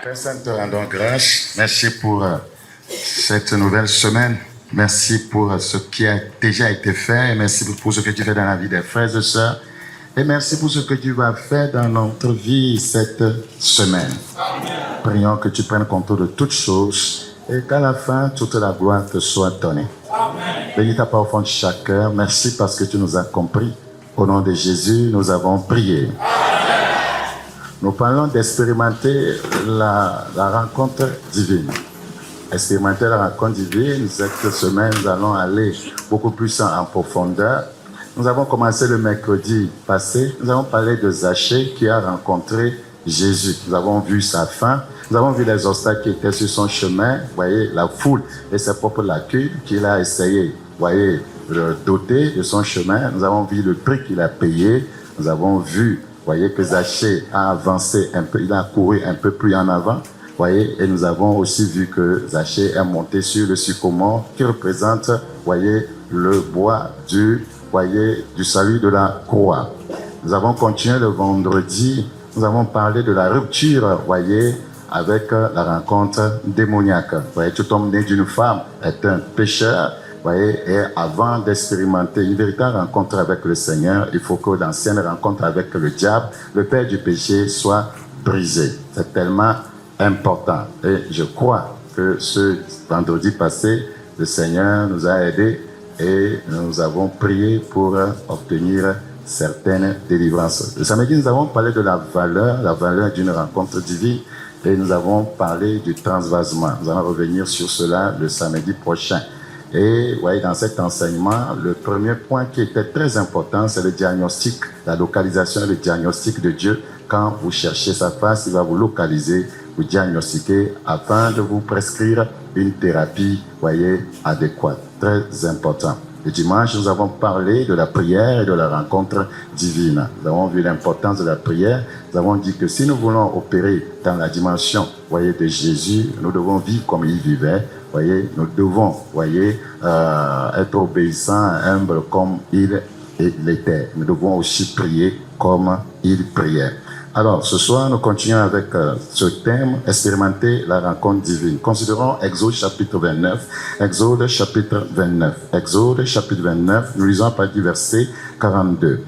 Père Saint, te rendons grâce. Merci pour cette nouvelle semaine. Merci pour ce qui a déjà été fait. Merci pour ce que tu fais dans la vie des frères et sœurs. Et merci pour ce que tu vas faire dans notre vie cette semaine. Amen. Prions que tu prennes contrôle de toutes choses et qu'à la fin, toute la gloire te soit donnée. Amen. Bénis ta parole au fond de chaque cœur. Merci parce que tu nous as compris. Au nom de Jésus, nous avons prié. Amen. Nous parlons d'expérimenter la rencontre divine. Expérimenter la rencontre divine, cette semaine, nous allons aller beaucoup plus en profondeur. Nous avons commencé le mercredi passé, nous avons parlé de Zachée qui a rencontré Jésus. Nous avons vu sa fin, nous avons vu les obstacles qui étaient sur son chemin, vous voyez, la foule et ses propres lacunes qu'il a essayé, vous voyez, de doter de son chemin. Nous avons vu le prix qu'il a payé, nous avons vu, vous voyez, que Zachée a avancé un peu, il a couru un peu plus en avant. Voyez, et nous avons aussi vu que Zachée est monté sur le sycomore qui représente, voyez, le bois du salut de la croix. Nous avons continué le vendredi, nous avons parlé de la rupture, voyez, avec la rencontre démoniaque. Voyez, tout homme né d'une femme est un pécheur. Voyez, et avant d'expérimenter une véritable rencontre avec le Seigneur, il faut que l'ancienne rencontre avec le diable, le père du péché, soit brisée. C'est tellement important. Et je crois que ce vendredi passé, le Seigneur nous a aidés et nous avons prié pour obtenir certaines délivrances. Le samedi, nous avons parlé de la valeur d'une rencontre divine et nous avons parlé du transvasement. Nous allons revenir sur cela le samedi prochain. Et voyez, dans cet enseignement, le premier point qui était très important, c'est le diagnostic, la localisation et le diagnostic de Dieu. Quand vous cherchez sa face, il va vous localiser, vous diagnostiquer afin de vous prescrire une thérapie, voyez, adéquate. Très important. Le dimanche, nous avons parlé de la prière et de la rencontre divine. Nous avons vu l'importance de la prière. Nous avons dit que si nous voulons opérer dans la dimension, voyez, de Jésus, nous devons vivre comme il vivait. Voyez, nous devons, voyez, être obéissants, humbles comme il l'était. Nous devons aussi prier comme il priait. Alors, ce soir, nous continuons avec ce thème, expérimenter la rencontre divine. Considérons Exode chapitre 29. Exode chapitre 29. Exode chapitre 29, nous lisons à partir du verset 42.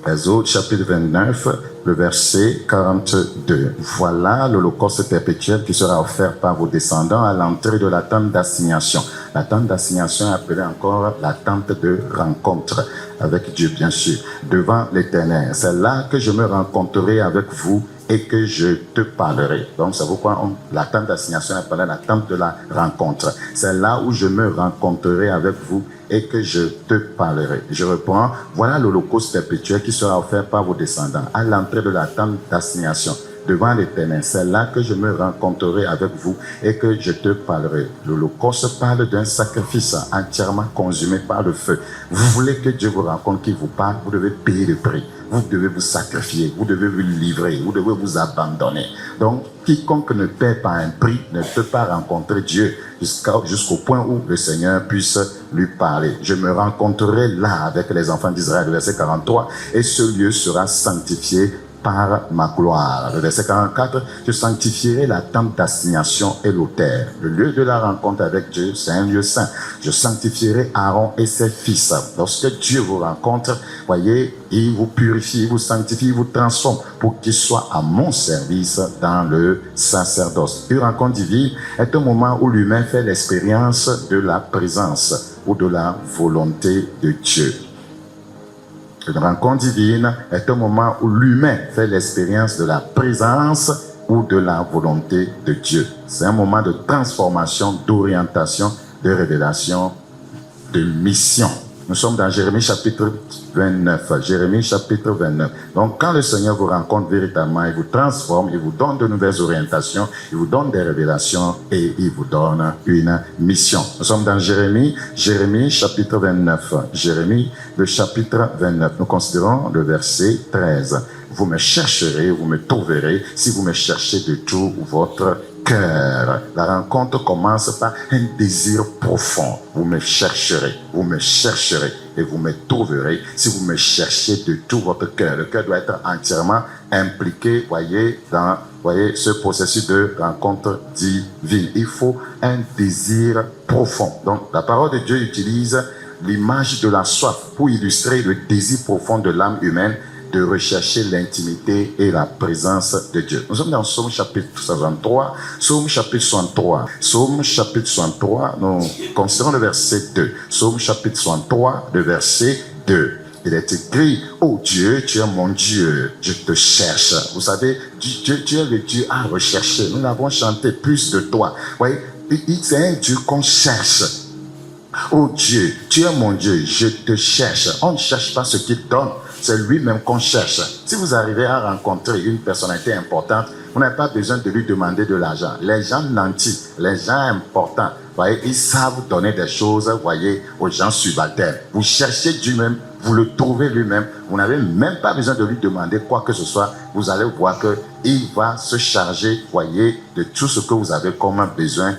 Exode chapitre 29, le verset 42. Voilà l'holocauste perpétuel qui sera offert par vos descendants à l'entrée de la tente d'assignation. La tente d'assignation est appelée encore la tente de rencontre avec Dieu, bien sûr, devant l'Éternel. C'est là que je me rencontrerai avec vous et que je te parlerai. Donc, c'est pourquoi la tente d'assignation est appelée la tente de la rencontre. C'est là où je me rencontrerai avec vous et que je te parlerai. Je reprends. Voilà l'holocauste perpétuel qui sera offert par vos descendants à l'entrée de la tente d'assignation devant l'Éternel. C'est là que je me rencontrerai avec vous et que je te parlerai. L'holocauste parle d'un sacrifice entièrement consumé par le feu. Vous voulez que Dieu vous rencontre, qu'il vous parle, vous devez payer le prix. Vous devez vous sacrifier, vous devez vous livrer, vous devez vous abandonner. Donc, quiconque ne paie pas un prix ne peut pas rencontrer Dieu jusqu'au point où le Seigneur puisse lui parler. Je me rencontrerai là avec les enfants d'Israël, verset 43, et ce lieu sera sanctifié par ma gloire. Le verset 44, je sanctifierai la tente d'assignation et l'autel. Le lieu de la rencontre avec Dieu, c'est un lieu saint. Je sanctifierai Aaron et ses fils. Lorsque Dieu vous rencontre, voyez, il vous purifie, il vous sanctifie, il vous transforme pour qu'il soit à mon service dans le sacerdoce. Une rencontre divine est un moment où l'humain fait l'expérience de la présence ou de la volonté de Dieu. Une rencontre divine est un moment où l'humain fait l'expérience de la présence ou de la volonté de Dieu. C'est un moment de transformation, d'orientation, de révélation, de mission. Nous sommes dans Jérémie chapitre 29. Jérémie chapitre 29. Donc, quand le Seigneur vous rencontre véritablement, il vous transforme, il vous donne de nouvelles orientations, il vous donne des révélations et il vous donne une mission. Nous sommes dans Jérémie chapitre 29. Jérémie, le chapitre 29. Nous considérons le verset 13. Vous me chercherez, vous me trouverez, si vous me cherchez de tout votre cœur. La rencontre commence par un désir profond. Vous me chercherez et vous me trouverez si vous me cherchez de tout votre cœur. Le cœur doit être entièrement impliqué, dans ce processus de rencontre divine. Il faut un désir profond. Donc, la parole de Dieu utilise l'image de la soif pour illustrer le désir profond de l'âme humaine de rechercher l'intimité et la présence de Dieu. Nous sommes dans Psaume chapitre 63. Psaume chapitre 63. Psaume chapitre 63, nous considérons le verset 2. Psaume chapitre 63, le verset 2. Il est écrit, oh Dieu, tu es mon Dieu, je te cherche. Vous savez, Dieu, tu es le Dieu à rechercher. Nous l'avons chanté, plus de toi. Oui, c'est un Dieu qu'on cherche. Oh Dieu, tu es mon Dieu, je te cherche. On ne cherche pas ce qu'il donne, c'est lui-même qu'on cherche. Si vous arrivez à rencontrer une personnalité importante, vous n'avez pas besoin de lui demander de l'argent. Les gens nantis, les gens importants, ils savent donner des choses, aux gens subalternes. Vous cherchez Dieu même, vous le trouvez lui-même. Vous n'avez même pas besoin de lui demander quoi que ce soit. Vous allez voir qu'il va se charger, de tout ce que vous avez comme besoin,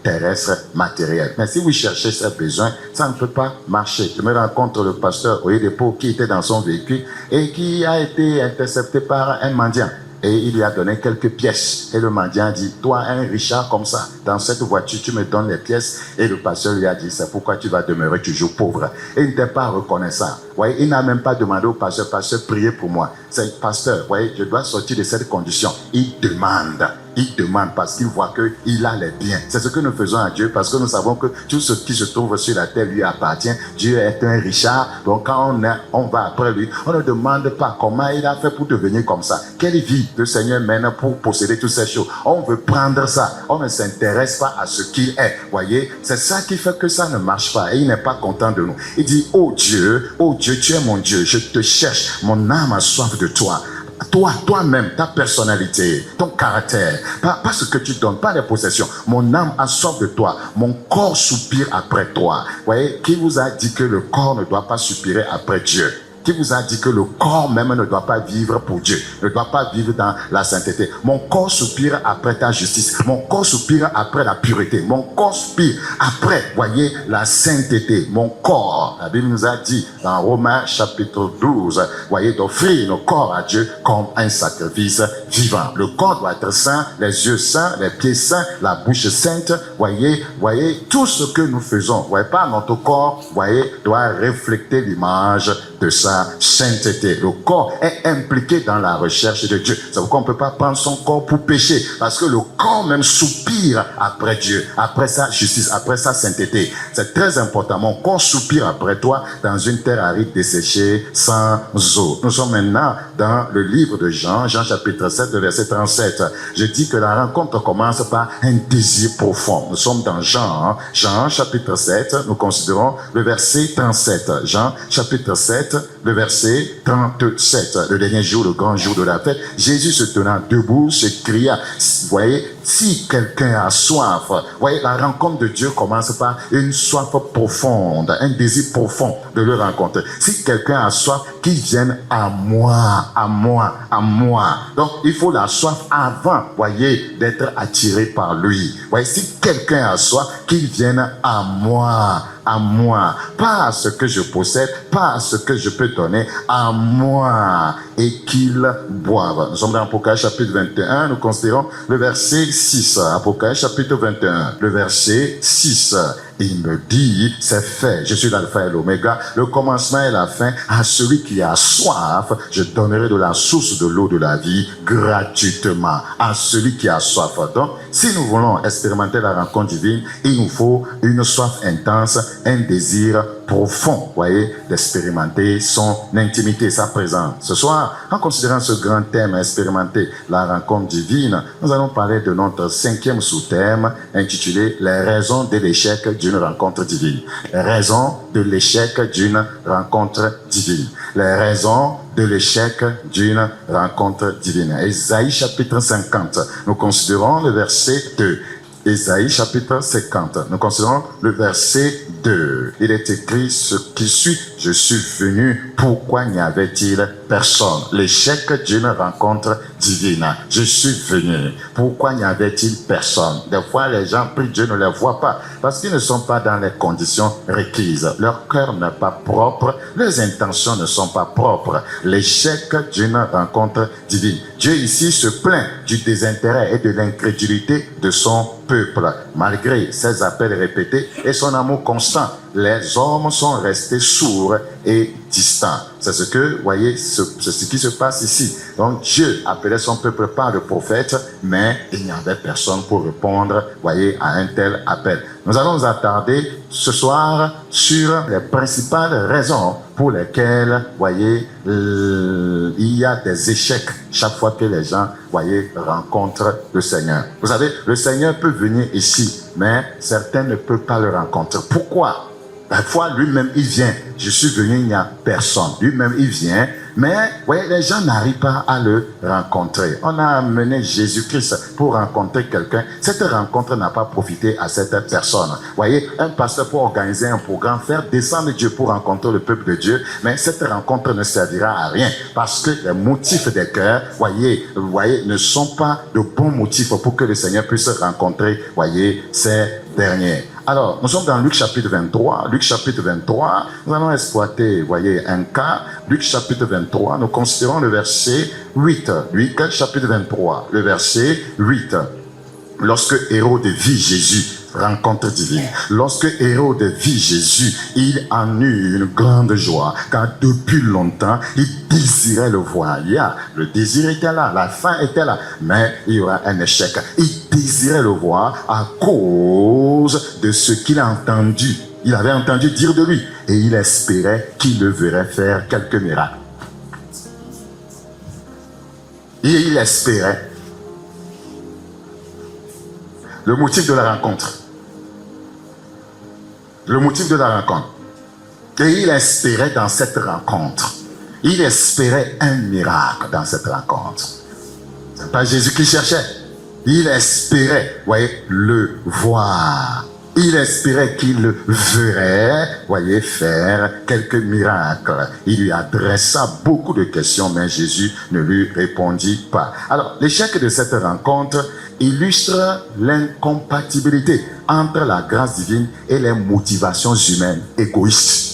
terrestre, matériel. Mais si vous cherchez ces besoins, ça ne peut pas marcher. Je me rencontre le pasteur Oyedepo qui était dans son véhicule et qui a été intercepté par un mendiant. Et il lui a donné quelques pièces. Et le mendiant dit, toi, un Richard comme ça, dans cette voiture, tu me donnes les pièces. Et le pasteur lui a dit, c'est pourquoi tu vas demeurer toujours pauvre. Et il n'était pas reconnaissant. Il n'a même pas demandé au pasteur, priez pour moi. C'est pasteur, je dois sortir de cette condition. Il demande parce qu'il voit qu'il a les biens. C'est ce que nous faisons à Dieu parce que nous savons que tout ce qui se trouve sur la terre lui appartient. Dieu est un Richard. Donc quand on va après lui, on ne demande pas comment il a fait pour devenir comme ça. Quelle vie le Seigneur mène pour posséder toutes ces choses. On veut prendre ça. On ne s'intéresse pas à ce qu'il est. C'est ça qui fait que ça ne marche pas. Et il n'est pas content de nous. Il dit, oh Dieu, tu es mon Dieu. Je te cherche. Mon âme a soif de toi. Toi-même, ta personnalité, ton caractère, pas ce que tu donnes, pas les possessions. Mon âme a soif de toi. Mon corps soupire après toi. Qui vous a dit que le corps ne doit pas soupirer après Dieu? Qui vous a dit que le corps même ne doit pas vivre pour Dieu, ne doit pas vivre dans la sainteté? Mon corps soupire après ta justice. Mon corps soupire après la pureté. Mon corps soupire après, la sainteté. Mon corps, la Bible nous a dit dans Romains chapitre 12, d'offrir nos corps à Dieu comme un sacrifice vivant. Le corps doit être saint, les yeux saints, les pieds saints, la bouche sainte. Tout ce que nous faisons, pas notre corps, doit refléter l'image de sa sainteté. Le corps est impliqué dans la recherche de Dieu. C'est pourquoi on ne peut pas prendre son corps pour pécher. Parce que le corps même soupire après Dieu, après sa justice, après sa sainteté. C'est très important. Mon corps soupire après toi dans une terre aride desséchée sans eau. Nous sommes maintenant dans le livre de Jean, Jean chapitre 7, verset 37. Je dis que la rencontre commence par un désir profond. Nous sommes dans Jean chapitre 7, nous considérons le verset 37. Jean chapitre 7, le verset 37. Le dernier jour, le grand jour de la fête, Jésus se tenant debout, s'écria, si quelqu'un a soif, la rencontre de Dieu commence par une soif profonde, un désir profond de le rencontrer. Si quelqu'un a soif, qu'il vienne à moi, à moi, à moi. Donc, il faut la soif avant, d'être attiré par lui. Si quelqu'un a soif, qu'il vienne à moi, pas à ce que je possède, pas à ce que je peux donner, à moi, et qu'il boive. Nous sommes dans Apocalypse chapitre 21, nous considérons le verset 6. Apocalypse chapitre 21, le verset 6. Il me dit, c'est fait, je suis l'alpha et l'oméga, le commencement et la fin. À celui qui a soif, je donnerai de la source de l'eau de la vie gratuitement. À celui qui a soif. Donc, si nous voulons expérimenter la rencontre divine, il nous faut une soif intense, un désir profond, d'expérimenter son intimité, sa présence. Ce soir, en considérant ce grand thème, expérimenter la rencontre divine, nous allons parler de notre 5e sous-thème intitulé « Les raisons de l'échec d'une rencontre divine ». Les raisons de l'échec d'une rencontre divine. Les raisons de l'échec d'une rencontre divine. Ésaïe chapitre 50, nous considérons le verset 2. Ésaïe chapitre 50. Nous considérons le verset 2. Il est écrit ce qui suit. Je suis venu, pourquoi n'y avait-il personne? L'échec d'une rencontre divine. Je suis venu, pourquoi n'y avait-il personne? Des fois, les gens prient, Dieu ne les voit pas parce qu'ils ne sont pas dans les conditions requises. Leur cœur n'est pas propre, leurs intentions ne sont pas propres. L'échec d'une rencontre divine. Dieu ici se plaint du désintérêt et de l'incrédulité de son peuple. Malgré ses appels répétés et son amour constant, les hommes sont restés sourds et distants. C'est ce que, voyez, c'est ce qui se passe ici. Donc Dieu appelait son peuple par le prophète, mais il n'y avait personne pour répondre, voyez, à un tel appel. Nous allons nous attarder ce soir sur les principales raisons pour lesquelles, voyez, il y a des échecs chaque fois que les gens, voyez, rencontrent le Seigneur. Vous savez, le Seigneur peut venir ici, mais certains ne peuvent pas le rencontrer. Pourquoi? Parfois, lui-même, il vient. Je suis venu, il n'y a personne. Lui-même, il vient. Mais, voyez, les gens n'arrivent pas à le rencontrer. On a amené Jésus-Christ pour rencontrer quelqu'un. Cette rencontre n'a pas profité à cette personne. Voyez, un pasteur peut organiser un programme, faire descendre Dieu pour rencontrer le peuple de Dieu. Mais cette rencontre ne servira à rien. Parce que les motifs des cœurs, voyez, ne sont pas de bons motifs pour que le Seigneur puisse rencontrer, voyez, ces derniers. Alors, nous sommes dans Luc chapitre 23. Luc chapitre 23, nous allons exploiter, voyez, un cas. Luc chapitre 23, nous considérons le verset 8. Luc chapitre 23, le verset 8. Lorsque Hérode vit Jésus, rencontre divine. Lorsque Hérode vit Jésus, il en eut une grande joie, car depuis longtemps, il désirait le voir. Le désir était là, la faim était là, mais il y aura un échec. Il désirait le voir à cause de ce qu'il a entendu. Il avait entendu dire de lui, et il espérait qu'il le verrait faire quelques miracles. Et il espérait. Le motif de la rencontre. Le motif de la rencontre. Et il espérait dans cette rencontre. Il espérait un miracle dans cette rencontre. Ce n'est pas Jésus qui cherchait. Il espérait, voyez, le voir. Il espérait qu'il le verrait, voyez, faire quelques miracles. Il lui adressa beaucoup de questions, mais Jésus ne lui répondit pas. Alors, l'échec de cette rencontre illustre l'incompatibilité entre la grâce divine et les motivations humaines égoïstes.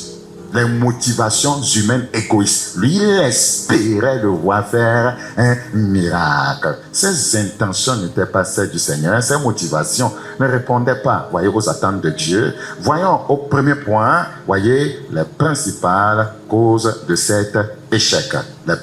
Les motivations humaines égoïstes. Lui, il espérait le voir faire un miracle. Ses intentions n'étaient pas celles du Seigneur. Ses motivations ne répondaient pas, voyez, aux attentes de Dieu. Voyons au premier point, voyez, les principales causes de cet échec. Le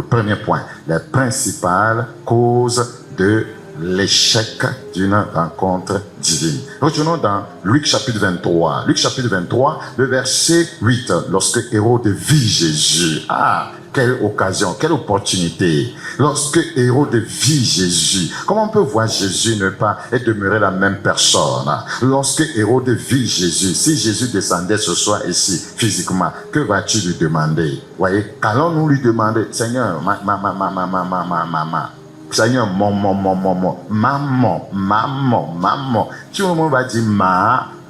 premier point, les principales causes de l'échec d'une rencontre divine. Retournons dans Luc chapitre 23. Luc chapitre 23, le verset 8. Lorsque Hérode vit Jésus. Quelle occasion, quelle opportunité. Lorsque Hérode vit Jésus. Comment on peut voir Jésus ne pas et demeurer la même personne? Lorsque Hérode vit Jésus, si Jésus descendait ce soir ici, physiquement, que vas-tu lui demander? Voyez, qu'allons-nous lui demander? Seigneur, Seigneur, maman. Tout le monde va dire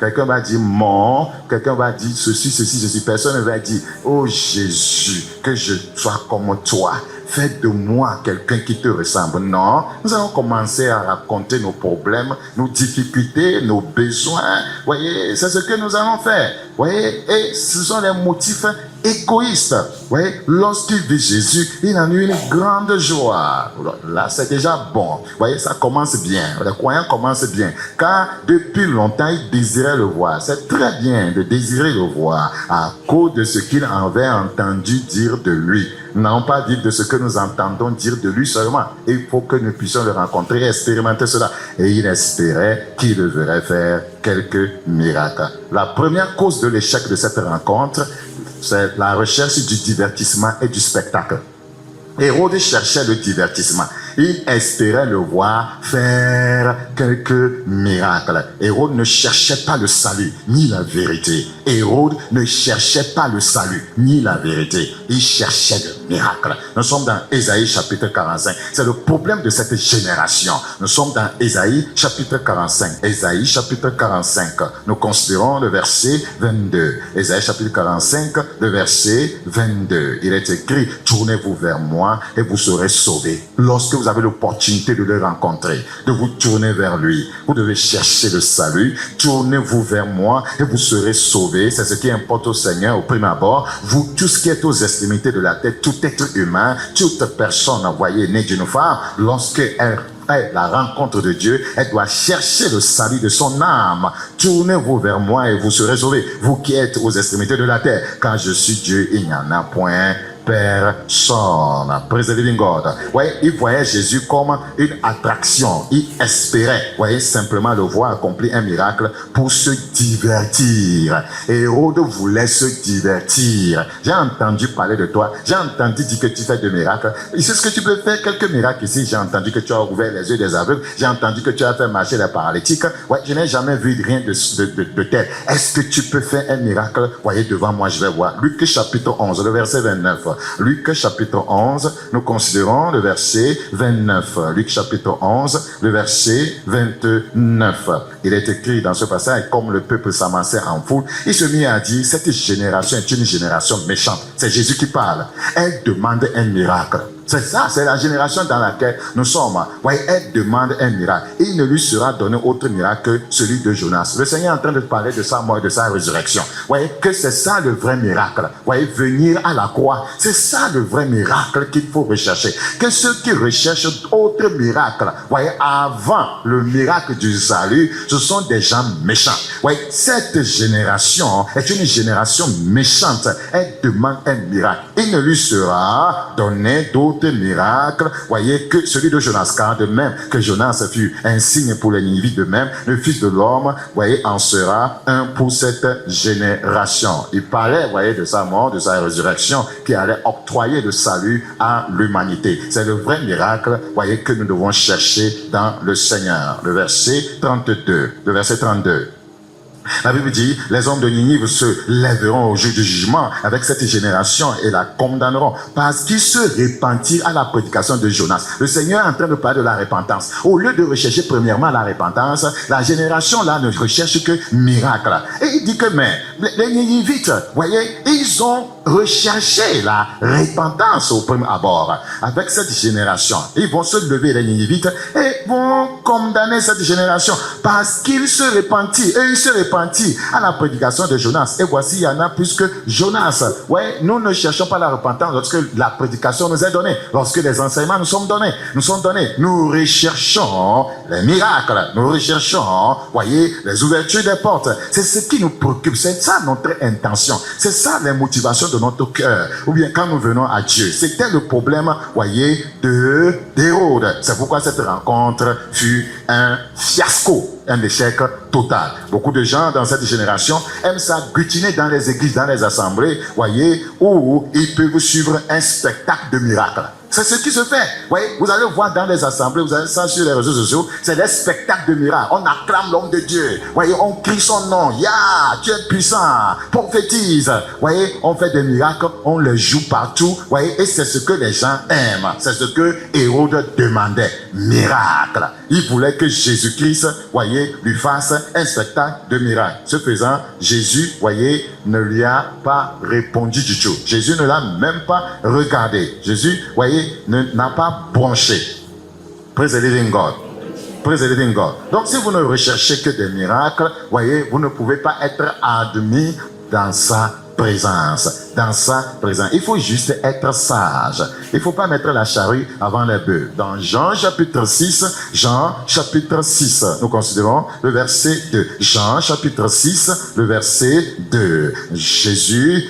quelqu'un va dire mon, quelqu'un va dire ceci. Personne ne va dire, oh Jésus, que je sois comme toi. Fais de moi quelqu'un qui te ressemble. Non, nous allons commencer à raconter nos problèmes, nos difficultés, nos besoins. Voyez, c'est ce que nous allons faire. Voyez, et ce sont les motifs égoïstes. Voyez, lorsqu'il vit Jésus, il en eut une grande joie. Là, c'est déjà bon. Voyez, ça commence bien. Les croyants commencent bien. Car depuis longtemps, il désirait le voir. C'est très bien de désirer le voir à cause de ce qu'il avait entendu dire de lui. Nous n'allons pas vivre de ce que nous entendons dire de lui seulement. Il faut que nous puissions le rencontrer et expérimenter cela. Et il espérait qu'il le verrait faire quelques miracles. La première cause de l'échec de cette rencontre, c'est la recherche du divertissement et du spectacle. Hérode cherchait le divertissement. Il espérait le voir faire quelques miracles. Hérode ne cherchait pas le salut, ni la vérité. Hérode ne cherchait pas le salut, ni la vérité. Il cherchait le miracle. Nous sommes dans Ésaïe chapitre 45. C'est le problème de cette génération. Nous sommes dans Ésaïe chapitre 45. Ésaïe chapitre 45. Nous considérons le verset 22. Ésaïe chapitre 45, le verset 22. Il est écrit, tournez-vous vers moi et vous serez sauvés. Lorsque vous avez l'opportunité de le rencontrer, de vous tourner vers lui, vous devez chercher le salut. Tournez-vous vers moi et vous serez sauvés. C'est ce qui importe au Seigneur au prime abord. Vous, tous qui êtes aux extrémités de la tête, tout être humain, toute personne envoyée née d'une femme, lorsqu'elle fait la rencontre de Dieu, elle doit chercher le salut de son âme. Tournez-vous vers moi et vous serez sauvés. Vous qui êtes aux extrémités de la terre, car je suis Dieu, il n'y en a point personne. Praise the living God. Ouais, il voyait Jésus comme une attraction. Il espérait, voyez, simplement le voir accomplir un miracle pour se divertir. Hérode voulait se divertir. J'ai entendu parler de toi. J'ai entendu dire que tu fais des miracles. Et c'est ce que tu peux faire, quelques miracles ici. J'ai entendu que tu as ouvert les yeux des aveugles. J'ai entendu que tu as fait marcher les paralytiques. Ouais, je n'ai jamais vu rien de tel. Est-ce que tu peux faire un miracle? Voyez, devant moi, je vais voir. Luc chapitre 11, le verset 29. Luc chapitre 11, nous considérons le verset 29. Luc chapitre 11, le verset 29. Il est écrit dans ce passage, comme le peuple s'amassait en foule, il se mit à dire, cette génération est une génération méchante. C'est Jésus qui parle. Elle demande un miracle. C'est ça, c'est la génération dans laquelle nous sommes. Voyez, elle demande un miracle. Il ne lui sera donné autre miracle que celui de Jonas. Le Seigneur est en train de parler de sa mort et de sa résurrection. Voyez, que c'est ça le vrai miracle. Voyez, venir à la croix, c'est ça le vrai miracle qu'il faut rechercher. Que ceux qui recherchent d'autres miracles, voyez, avant le miracle du salut, ce sont des gens méchants. Voyez, cette génération est une génération méchante. Elle demande un miracle. Il ne lui sera donné d'autres miracle, voyez, que celui de Jonas, car de même que Jonas fut un signe pour les Ninivites, de même, le Fils de l'homme, voyez, en sera un pour cette génération. Il parlait, voyez, de sa mort, de sa résurrection, qui allait octroyer le salut à l'humanité. C'est le vrai miracle, voyez, que nous devons chercher dans le Seigneur. Le verset 32, le verset 32. La Bible dit, les hommes de Ninive se lèveront au jour du jugement avec cette génération et la condamneront parce qu'ils se repentirent à la prédication de Jonas. Le Seigneur est en train de parler de la repentance. Au lieu de rechercher premièrement la repentance, la génération là ne recherche que miracle. Et il dit que mais les Ninivites, voyez, ils ont recherché la repentance au premier abord. Avec cette génération, ils vont se lever les Ninivites et vont condamner cette génération parce qu'ils se repentirent. Et ils se repentirent à la prédication de Jonas. Et voici, il y en a plus que Jonas. Ouais, nous ne cherchons pas la repentance lorsque la prédication nous est donnée, lorsque les enseignements nous sont donnés. Nous recherchons les miracles. Nous recherchons, voyez, les ouvertures des portes. C'est ce qui nous préoccupe. C'est ça notre intention. C'est ça les motivations de notre cœur. Ou bien quand nous venons à Dieu. C'était le problème, voyez, d'Hérode. C'est pourquoi cette rencontre fut un fiasco, un échec total. Beaucoup de gens dans cette génération aiment s'agglutiner dans les églises, dans les assemblées, voyez, où ils peuvent suivre un spectacle de miracles. C'est ce qui se fait. Voyez, vous allez voir dans les assemblées, vous avez ça sur les réseaux sociaux, c'est des spectacles de miracles. On acclame l'homme de Dieu. Voyez, on crie son nom. Ya, tu es puissant. Prophétise. Voyez, on fait des miracles, on les joue partout. Voyez, et c'est ce que les gens aiment. C'est ce que Hérode demandait. Miracle. Il voulait que Jésus-Christ, voyez, lui fasse un spectacle de miracles. Ce faisant, Jésus, voyez, ne lui a pas répondu du tout. Jésus ne l'a même pas regardé. Jésus, voyez, n'a pas bronché. Praise the living God. Praise the living God. Donc, si vous ne recherchez que des miracles, voyez, vous ne pouvez pas être admis dans sa présence. Dans sa présence. Il faut juste être sage. Il ne faut pas mettre la charrue avant les bœufs. Dans Jean chapitre 6, nous considérons le verset 2. Jean chapitre 6, le verset 2. Jésus,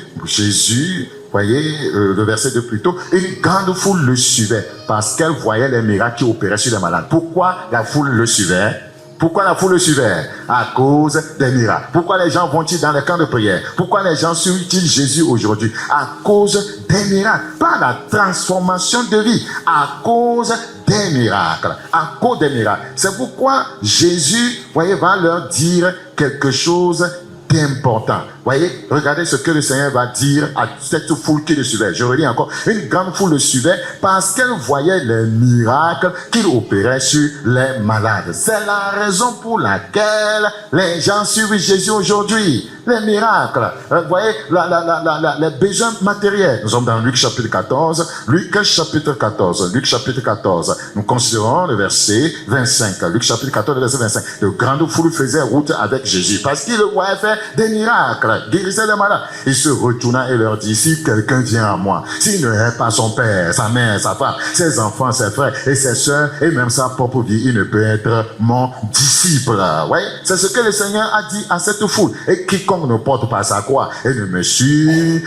voyez, le verset 2 plutôt, une grande foule le suivait parce qu'elle voyait les miracles qui opéraient sur les malades. Pourquoi la foule le suivait? Pourquoi la foule le suivait? À cause des miracles. Pourquoi les gens vont-ils dans les camps de prière? Pourquoi les gens suivent-ils Jésus aujourd'hui? À cause des miracles. Pas la transformation de vie. À cause des miracles. À cause des miracles. C'est pourquoi Jésus, voyez, va leur dire quelque chose d'important. Voyez, regardez ce que le Seigneur va dire à cette foule qui le suivait. Je relis encore. Une grande foule le suivait parce qu'elle voyait les miracles qu'il opérait sur les malades. C'est la raison pour laquelle les gens suivent Jésus aujourd'hui. Les miracles. Vous voyez, les besoins matériels. Nous sommes dans Luc chapitre 14. Luc chapitre 14. Luc chapitre 14. Nous considérons le verset 25. Luc chapitre 14, verset 25. De grandes foules faisaient route avec Jésus parce qu'il le voyait faire des miracles. Guérissait les malades. Il se retourna et leur dit, si quelqu'un vient à moi, s'il ne hait pas son père, sa mère, sa femme, ses enfants, ses frères et ses soeurs, et même sa propre vie, il ne peut être mon disciple. Ouais? C'est ce que le Seigneur a dit à cette foule. Et quiconque ne porte pas sa croix et ne me suit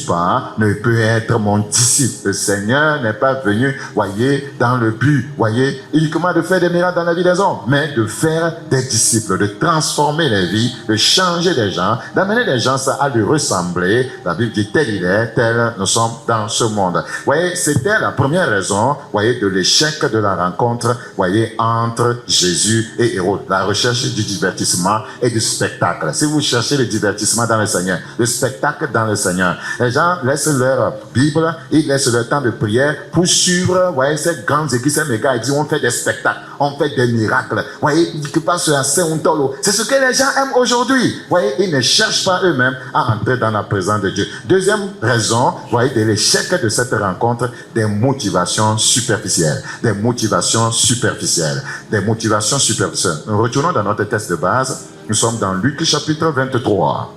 pas, ne peut être mon disciple. Le Seigneur n'est pas venu, voyez, dans le but, voyez, uniquement de faire des miracles dans la vie des hommes, mais de faire des disciples, de transformer les vies, de changer des gens, d'amener les gens à lui ressembler. La Bible dit tel il est, tel nous sommes dans ce monde. Vous voyez, c'était la première raison, voyez, de l'échec de la rencontre, voyez, entre Jésus et Hérode. La recherche du divertissement et du spectacle. Si vous cherchez le divertissement dans le Seigneur, le spectacle dans le Seigneur, les gens laissent leur Bible, ils laissent leur temps de prière pour suivre, voyez, ces grandes églises, ces méga églises, on fait des spectacles, on fait des miracles. Vous voyez, que passe à Saint-Ontolo. C'est ce que les gens aiment aujourd'hui. Vous voyez, ils ne cherchent pas eux-mêmes à entrer dans la présence de Dieu. Deuxième raison, vous voyez, de l'échec de cette rencontre, des motivations superficielles. Des motivations superficielles. Des motivations superficielles. Nous retournons dans notre texte de base. Nous sommes dans Luc chapitre 23.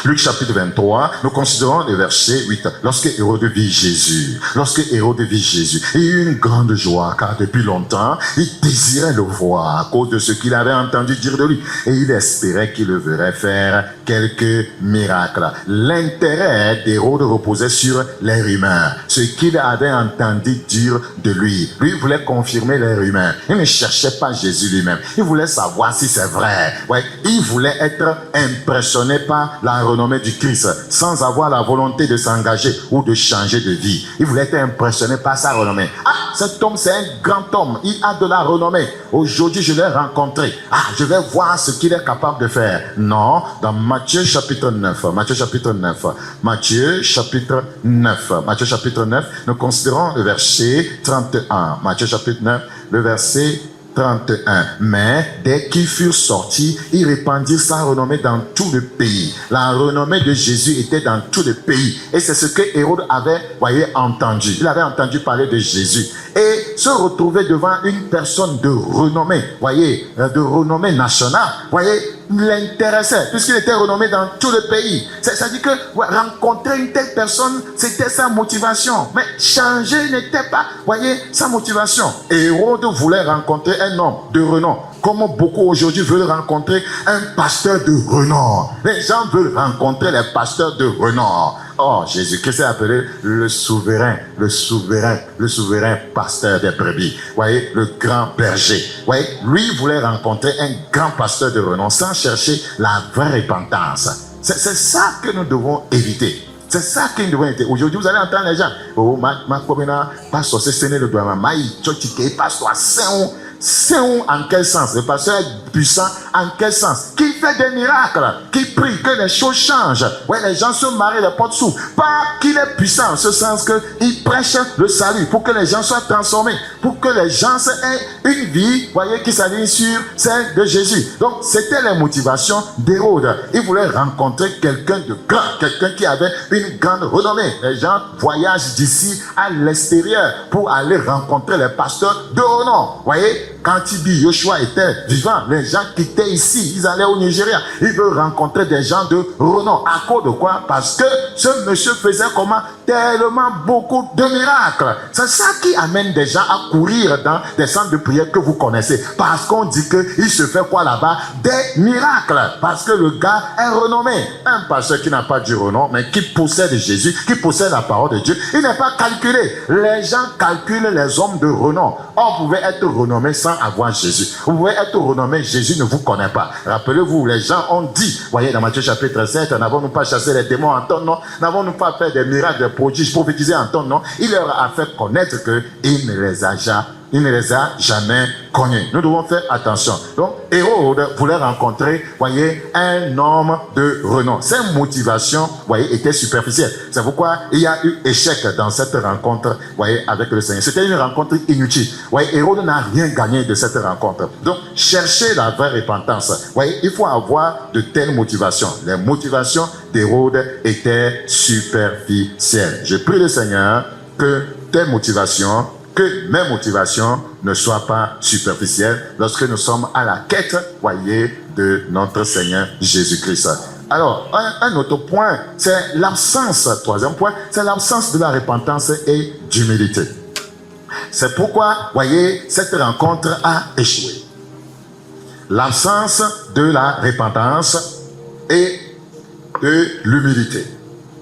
Luc chapitre 23, nous considérons le verset 8. Lorsque Hérode vit Jésus, il eut une grande joie, car depuis longtemps, il désirait le voir à cause de ce qu'il avait entendu dire de lui. Et il espérait qu'il le verrait faire quelques miracles. L'intérêt d'Hérode reposait sur les rumeurs, ce qu'il avait entendu dire de lui. Lui voulait confirmer les rumeurs. Il ne cherchait pas Jésus lui-même. Il voulait savoir si c'est vrai. Ouais, il voulait être impressionné par la renommée du Christ sans avoir la volonté de s'engager ou de changer de vie. Il voulait être impressionné par sa renommée. Ah, cet homme, c'est un grand homme. Il a de la renommée. Aujourd'hui, je l'ai rencontré. Ah, je vais voir ce qu'il est capable de faire. Non, dans Matthieu chapitre 9, Matthieu chapitre 9, nous considérons le verset 31. Matthieu chapitre 9, le verset 31. Mais dès qu'ils furent sortis, ils répandirent sa renommée dans tout le pays. La renommée de Jésus était dans tout le pays. Et c'est ce que Hérode avait, voyez, entendu. Il avait entendu parler de Jésus. Et se retrouver devant une personne de renommée, voyez, de renommée nationale, voyez, l'intéressait, puisqu'il était renommé dans tout le pays. C'est-à-dire que rencontrer une telle personne, c'était sa motivation. Mais changer n'était pas, voyez, sa motivation. Hérode voulait rencontrer un homme de renom, comme beaucoup aujourd'hui veulent rencontrer un pasteur de renom. Les gens veulent rencontrer les pasteurs de renom. Oh, Jésus-Christ est appelé le souverain pasteur des brebis. Voyez, le grand berger. Voyez, lui voulait rencontrer un grand pasteur de renom sans chercher la vraie repentance. C'est ça que nous devons éviter. C'est ça que nous devons éviter. Aujourd'hui, vous allez entendre les gens. Oh, ma commune, pasteur, c'est le doigt. Maï, tu pasteur, c'est en quel sens? Le pasteur est puissant en quel sens? Qui fait des miracles, qui prie, que les choses changent. Ouais, les gens se marient, les portes s'ouvrent. Pas qu'il est puissant en ce sens qu'il prêche le salut pour que les gens soient transformés, pour que les gens aient une vie, voyez, qui s'aligne sur celle de Jésus. Donc, c'était la motivation d'Hérode. Il voulait rencontrer quelqu'un de grand, quelqu'un qui avait une grande renommée. Les gens voyagent d'ici à l'extérieur pour aller rencontrer les pasteurs de renom. Voyez, quand Tibi Yoshua était vivant, les gens quittaient ici, ils allaient au Nigeria. Ils veulent rencontrer des gens de renom. À cause de quoi? Parce que ce monsieur faisait comment? tellement beaucoup de miracles. C'est ça qui amène des gens à courir dans des centres de prière que vous connaissez. Parce qu'on dit qu'il se fait quoi là-bas? Des miracles. Parce que le gars est renommé. Un pasteur qui n'a pas du renom, mais qui possède Jésus, qui possède la parole de Dieu, il n'est pas calculé. Les gens calculent les hommes de renom. Or, vous pouvez être renommé sans avoir Jésus. Vous pouvez être renommé, Jésus ne vous connaît pas. Rappelez-vous, les gens ont dit, voyez dans Matthieu chapitre 7, n'avons-nous pas chassé les démons en ton nom? N'avons-nous pas fait des miracles, des prodiges, prophétisés en ton nom? Il leur a fait connaître qu'il ne les a jamais connus. Nous devons faire attention. Donc, Hérode voulait rencontrer, voyez, un homme de renom. Ses motivations, voyez, étaient superficielles. C'est pourquoi il y a eu échec dans cette rencontre, voyez, avec le Seigneur. C'était une rencontre inutile. Voyez, Hérode n'a rien gagné de cette rencontre. Donc, cherchez la vraie repentance. Voyez, il faut avoir de telles motivations. Les motivations d'Hérode étaient superficielles. Je prie le Seigneur que tes motivations, que mes motivations ne soient pas superficielles lorsque nous sommes à la quête, voyez, de notre Seigneur Jésus-Christ. Alors, un autre point, c'est l'absence, troisième point, c'est l'absence de la repentance et d'humilité. C'est pourquoi, voyez, cette rencontre a échoué. L'absence de la repentance et de l'humilité.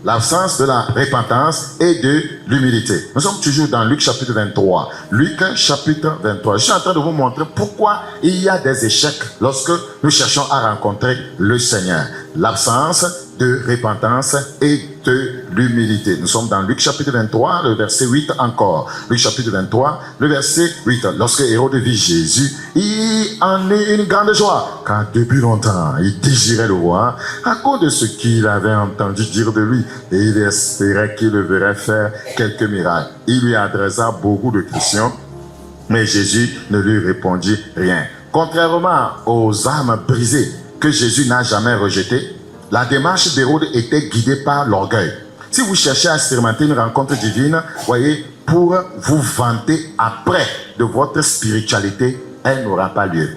L'absence de la repentance et de l'humilité. Nous sommes toujours dans Luc chapitre 23. Luc chapitre 23. Je suis en train de vous montrer pourquoi il y a des échecs lorsque nous cherchons à rencontrer le Seigneur. L'absence de repentance et de l'humilité. Nous sommes dans Luc chapitre 23, le verset 8 encore. Luc chapitre 23, le verset 8. Lorsque Hérode vit Jésus, il en eut une grande joie, car depuis longtemps, il désirait le voir à cause de ce qu'il avait entendu dire de lui, et il espérait qu'il le verrait faire quelques miracles. Il lui adressa beaucoup de questions, mais Jésus ne lui répondit rien. Contrairement aux âmes brisées que Jésus n'a jamais rejetées, la démarche d'Hérode était guidée par l'orgueil. Si vous cherchez à expérimenter une rencontre divine, voyez, pour vous vanter après de votre spiritualité, elle n'aura pas lieu.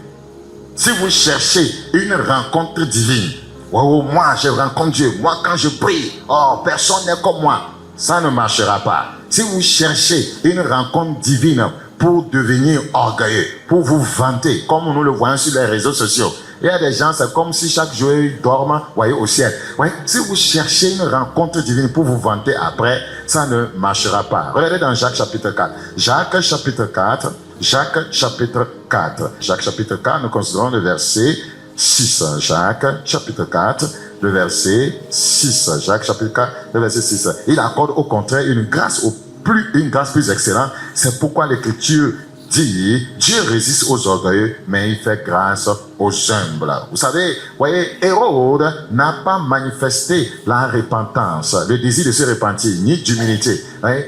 Si vous cherchez une rencontre divine, oh, moi je rencontre Dieu, moi quand je prie, oh, personne n'est comme moi, ça ne marchera pas. Si vous cherchez une rencontre divine pour devenir orgueilleux, pour vous vanter, comme nous le voyons sur les réseaux sociaux, il y a des gens, c'est comme si chaque jour ils dorment, voyez, au ciel. Voyez, si vous cherchez une rencontre divine pour vous vanter après, ça ne marchera pas. Regardez dans Jacques chapitre 4. Jacques chapitre 4. Jacques chapitre 4. Jacques chapitre 4, nous considérons le verset 6. Jacques chapitre 4, le verset 6. Jacques chapitre 4, le verset 6. Il accorde au contraire une grâce plus excellente. C'est pourquoi l'Écriture dit, Dieu résiste aux orgueilleux, mais il fait grâce aux humbles. Vous savez, voyez, Hérode n'a pas manifesté la repentance, le désir de se repentir, ni d'humilité.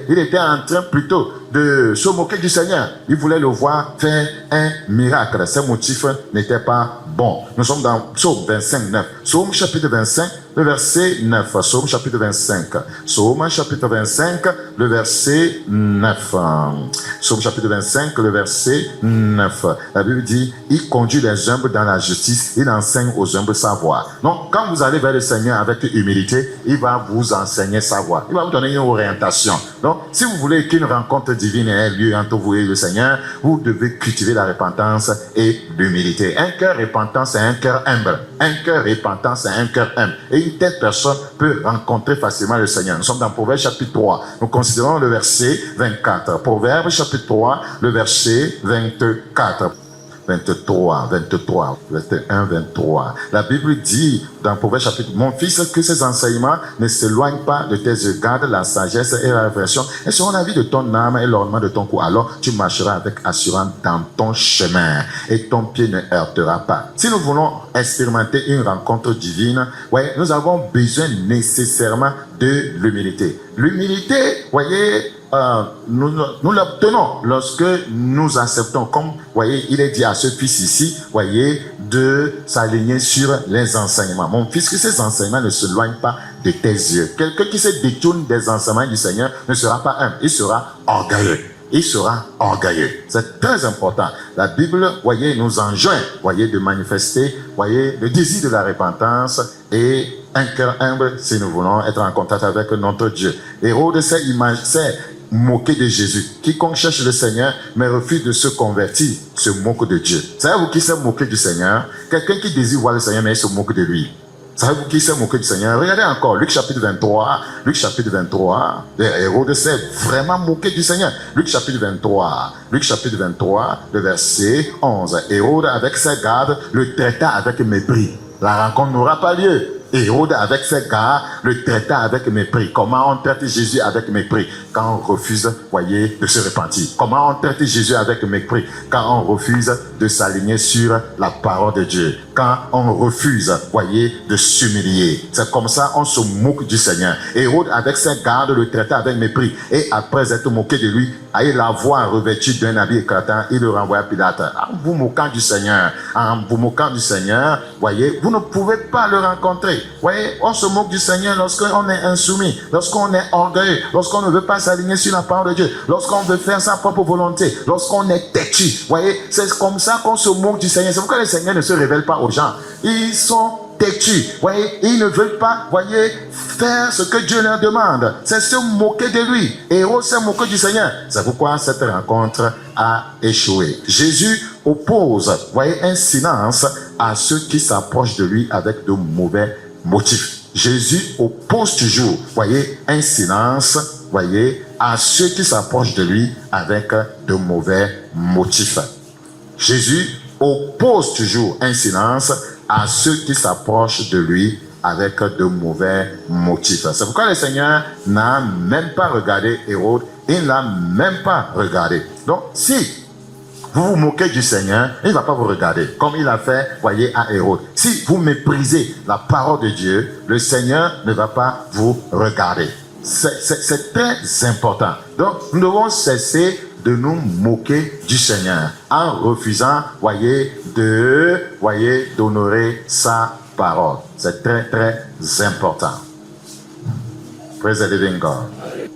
Il était en train plutôt de se moquer du Seigneur. Il voulait le voir faire un miracle. Ses motifs n'étaient pas bons. Nous sommes dans Psaume 25, 9. Psaume chapitre 25, le verset 9. Psaume chapitre 25. Psaume chapitre 25, le verset 9. Psaume chapitre 25, le verset 9. La Bible dit, il conduit les humbles dans la justice, il enseigne aux humbles sa voie. Donc, quand vous allez vers le Seigneur avec humilité, il va vous enseigner sa voie. Il va vous donner une orientation. Donc, si vous voulez qu'une rencontre divine ait lieu entre vous et le Seigneur, vous devez cultiver la repentance et l'humilité. Un cœur repentant, c'est un cœur humble. Un cœur repentant, c'est un cœur humble. Et une telle personne peut rencontrer facilement le Seigneur. Nous sommes dans Proverbe chapitre 3. Nous considérons le verset 24. Proverbe chapitre 3, le verset 24. 23, 21, 23. La Bible dit dans Proverbe chapitre, mon fils, que ces enseignements ne s'éloignent pas de tes yeux. Garde la sagesse et la réflexion. Et seront la vie de ton âme et l'ornement de ton cou. Alors tu marcheras avec assurance dans ton chemin et ton pied ne heurtera pas. Si nous voulons expérimenter une rencontre divine, ouais, nous avons besoin nécessairement de l'humilité. L'humilité, voyez, nous l'obtenons lorsque nous acceptons, comme, voyez, il est dit à ce fils ici, voyez, de s'aligner sur les enseignements. Mon fils, que ces enseignements ne s'éloignent pas de tes yeux. Quelqu'un qui se détourne des enseignements du Seigneur ne sera pas humble, il sera orgueilleux. Il sera orgueilleux. C'est très important. La Bible, voyez, nous enjoint, voyez, de manifester, voyez, le désir de la repentance et un cœur humble si nous voulons être en contact avec notre Dieu. Hérode s'est moqué de Jésus. Quiconque cherche le Seigneur mais refuse de se convertir se moque de Dieu. Savez-vous qui s'est moqué du Seigneur? Quelqu'un qui désire voir le Seigneur mais il se moque de lui. Savez-vous qui s'est moqué du Seigneur? Regardez encore, Luc chapitre 23. Luc chapitre 23. Hérode s'est vraiment moqué du Seigneur. Luc chapitre 23. Luc chapitre 23, le verset 11. Hérode avec ses gardes le traita avec mépris. La rencontre n'aura pas lieu. Hérode avec ses gardes le traita avec mépris. Comment on traite Jésus avec mépris? Quand on refuse, voyez, de se repentir. Comment on traite Jésus avec mépris? Quand on refuse de s'aligner sur la parole de Dieu. Quand on refuse, voyez, de s'humilier. C'est comme ça on se moque du Seigneur. Hérode avec ses gardes le traita avec mépris. Et après être moqué de lui, il la voix revêtue d'un habit éclatant, il le renvoie à Pilate. En vous moquant du Seigneur, voyez, vous ne pouvez pas le rencontrer. Voyez, on se moque du Seigneur lorsqu'on est insoumis, lorsqu'on est orgueilleux, lorsqu'on ne veut pas s'aligner sur la parole de Dieu, lorsqu'on veut faire sa propre volonté, lorsqu'on est têtu. Voyez, c'est comme ça qu'on se moque du Seigneur. C'est pourquoi le Seigneur ne se révèle pas aux gens. Ils sont têtus. Voyez, ils ne veulent pas, voyez, faire ce que Dieu leur demande. C'est se moquer de lui. Hérode s'est moqué du Seigneur. C'est pourquoi cette rencontre a échoué. Jésus oppose, voyez, un silence à ceux qui s'approchent de lui avec de mauvais motifs. Jésus oppose toujours, voyez, un silence, voyez, à ceux qui s'approchent de lui avec de mauvais motifs. Jésus oppose toujours un silence à ceux qui s'approchent de lui avec de mauvais motifs. C'est pourquoi le Seigneur n'a même pas regardé Hérode, il n'a même pas regardé. Donc, si vous vous moquez du Seigneur, il ne va pas vous regarder, comme il a fait, voyez, à Hérode. Si vous méprisez la parole de Dieu, le Seigneur ne va pas vous regarder. C'est très important. Donc, nous devons cesser de nous moquer du Seigneur en refusant, voyez, d'honorer sa parole. C'est très, très important. Praise the living God.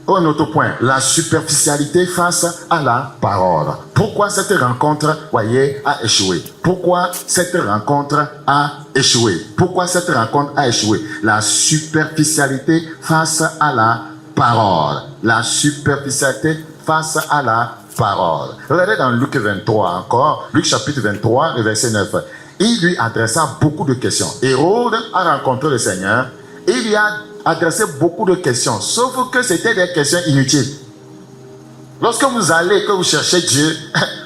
Un autre point, la superficialité face à la parole. Pourquoi cette rencontre, voyez, a échoué? Pourquoi cette rencontre a échoué? Pourquoi cette rencontre a échoué? La superficialité face à la parole. La superficialité face à la parole. Regardez dans Luc 23 encore, Luc chapitre 23, le verset 9. Il lui adressa beaucoup de questions. Hérode a rencontré le Seigneur. Il lui a adressé beaucoup de questions, sauf que c'était des questions inutiles. Lorsque vous allez, que vous cherchez Dieu,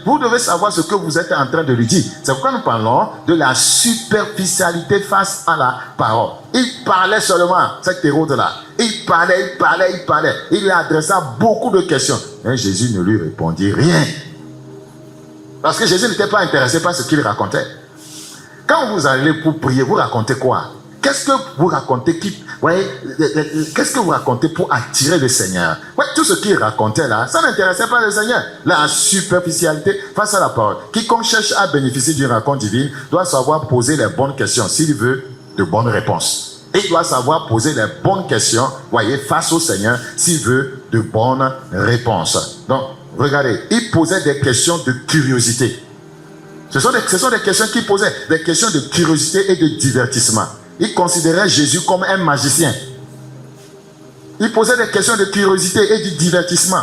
vous devez savoir ce que vous êtes en train de lui dire. C'est pourquoi nous parlons de la superficialité face à la parole. Il parlait seulement, cet Hérode-là. Il parlait. Il lui adressa beaucoup de questions. Mais Jésus ne lui répondit rien. Parce que Jésus n'était pas intéressé par ce qu'il racontait. Quand vous allez pour prier, vous racontez quoi? Qu'est-ce que vous racontez qu'est-ce que vous racontez pour attirer le Seigneur? Tout ce qu'il racontait là, ça n'intéressait pas le Seigneur. La superficialité face à la parole. Quiconque cherche à bénéficier d'une rencontre divine doit savoir poser les bonnes questions s'il veut de bonnes réponses. Il doit savoir poser les bonnes questions, face au Seigneur s'il veut de bonnes réponses. Donc, regardez, il posait des questions de curiosité. Ce sont des questions qu'il posait, des questions de curiosité et de divertissement. Il considérait Jésus comme un magicien. Il posait des questions de curiosité et de divertissement.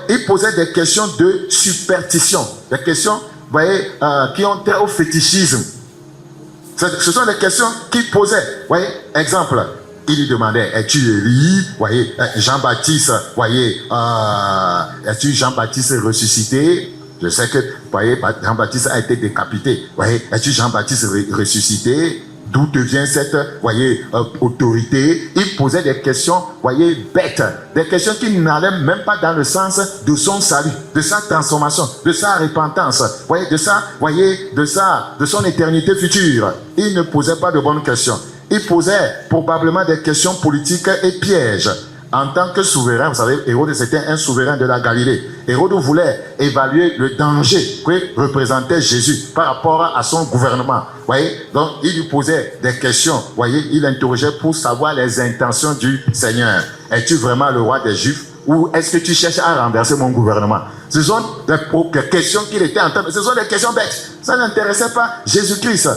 Il posait des questions de superstition. Des questions, qui ont trait au fétichisme. Ce sont des questions qu'il posait. Exemple, il lui demandait, es-tu Élie? Jean-Baptiste, es-tu Jean-Baptiste ressuscité? Je sais que, Jean-Baptiste a été décapité. Es-tu Jean-Baptiste ressuscité? D'où te vient cette, autorité? Il posait des questions, bêtes. Des questions qui n'allaient même pas dans le sens de son salut, de sa transformation, de sa repentance, de son éternité future. Il ne posait pas de bonnes questions. Il posait probablement des questions politiques et pièges. En tant que souverain, vous savez, Hérode c'était un souverain de la Galilée. Hérode voulait évaluer le danger que représentait Jésus par rapport à son gouvernement. Donc il lui posait des questions. Il interrogeait pour savoir les intentions du Seigneur. Es-tu vraiment le roi des Juifs? Ou est-ce que tu cherches à renverser mon gouvernement? Ce sont des questions qu'il était en train de... Ce sont des questions bêtes. Ça n'intéressait pas Jésus-Christ.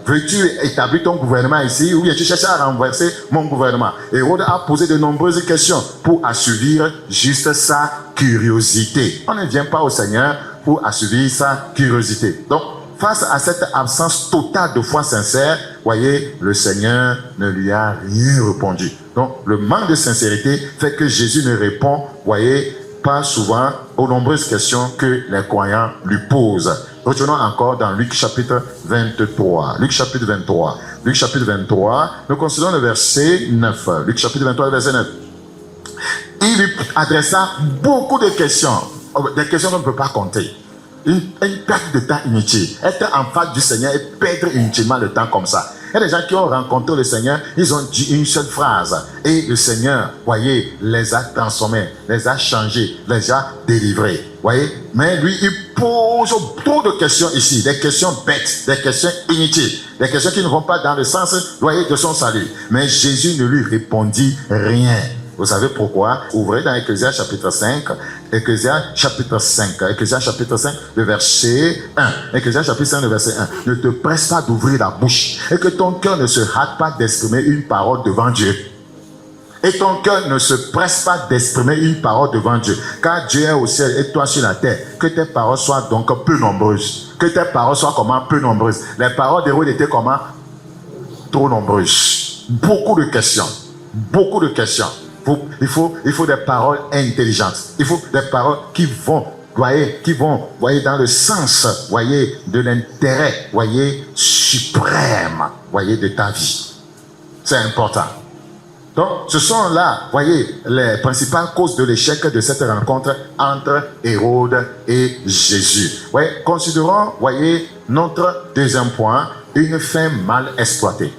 veux-tu établir ton gouvernement ici ou bien tu cherches à renverser mon gouvernement? Hérode a posé de nombreuses questions pour assouvir juste sa curiosité. On ne vient pas au Seigneur pour assouvir sa curiosité. Donc, face à cette absence totale de foi sincère, voyez, le Seigneur ne lui a rien répondu. Donc, le manque de sincérité fait que Jésus ne répond, voyez, pas souvent aux nombreuses questions que les croyants lui posent. Retournons encore dans Luc chapitre 23. Luc chapitre 23. Luc chapitre 23, nous considérons le verset 9. Luc chapitre 23, verset 9. Il lui adressa beaucoup de questions, des questions qu'on ne peut pas compter. Une perte de temps inutile. Être en face du Seigneur et perdre inutilement le temps comme ça. Il y a des gens qui ont rencontré le Seigneur, ils ont dit une seule phrase. Et le Seigneur, voyez, les a transformés, les a changés, les a délivrés. Voyez, mais lui, il pose trop de questions ici, des questions bêtes, des questions inutiles, des questions qui ne vont pas dans le sens, voyez, de son salut. Mais Jésus ne lui répondit rien. Vous savez pourquoi? Ouvrez dans Ecclésias chapitre 5, Ecclésias chapitre 5, Ecclésias chapitre 5, le verset 1. Ecclésias chapitre 5, le verset 1. Ne te presse pas d'ouvrir la bouche et que ton cœur ne se hâte pas d'exprimer une parole devant Dieu. Et ton cœur ne se presse pas d'exprimer une parole devant Dieu. Car Dieu est au ciel et toi sur la terre. Que tes paroles soient donc peu nombreuses. Que tes paroles soient comment? Peu nombreuses. Les paroles d'Hérode étaient comment? Trop nombreuses. Beaucoup de questions. Beaucoup de questions. Il faut des paroles intelligentes. Il faut des paroles qui vont, voyez, dans le sens, voyez, de l'intérêt, voyez, suprême, voyez, de ta vie. C'est important. Donc, ce sont là, voyez, les principales causes de l'échec de cette rencontre entre Hérode et Jésus. Voyez, considérons, voyez, notre deuxième point, une fin mal exploitée.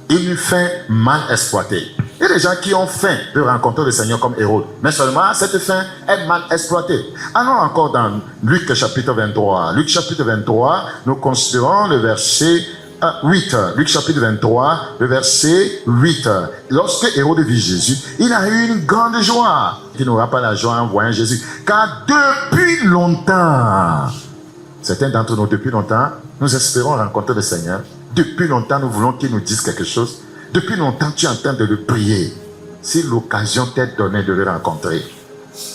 Une fin mal exploitée. Il y a des gens qui ont faim de rencontrer le Seigneur comme Hérode. Mais seulement, cette fin est mal exploitée. Allons encore dans Luc chapitre 23. Luc chapitre 23, nous considérons le verset 8. Luc chapitre 23, le verset 8. Lorsque Hérode vit Jésus, il a eu une grande joie. Il n'aura pas la joie en voyant Jésus. Car depuis longtemps, certains d'entre nous, depuis longtemps, nous espérons rencontrer le Seigneur. Depuis longtemps, nous voulons qu'il nous dise quelque chose. Depuis longtemps, tu es en train de le prier. Si l'occasion t'est donnée de le rencontrer,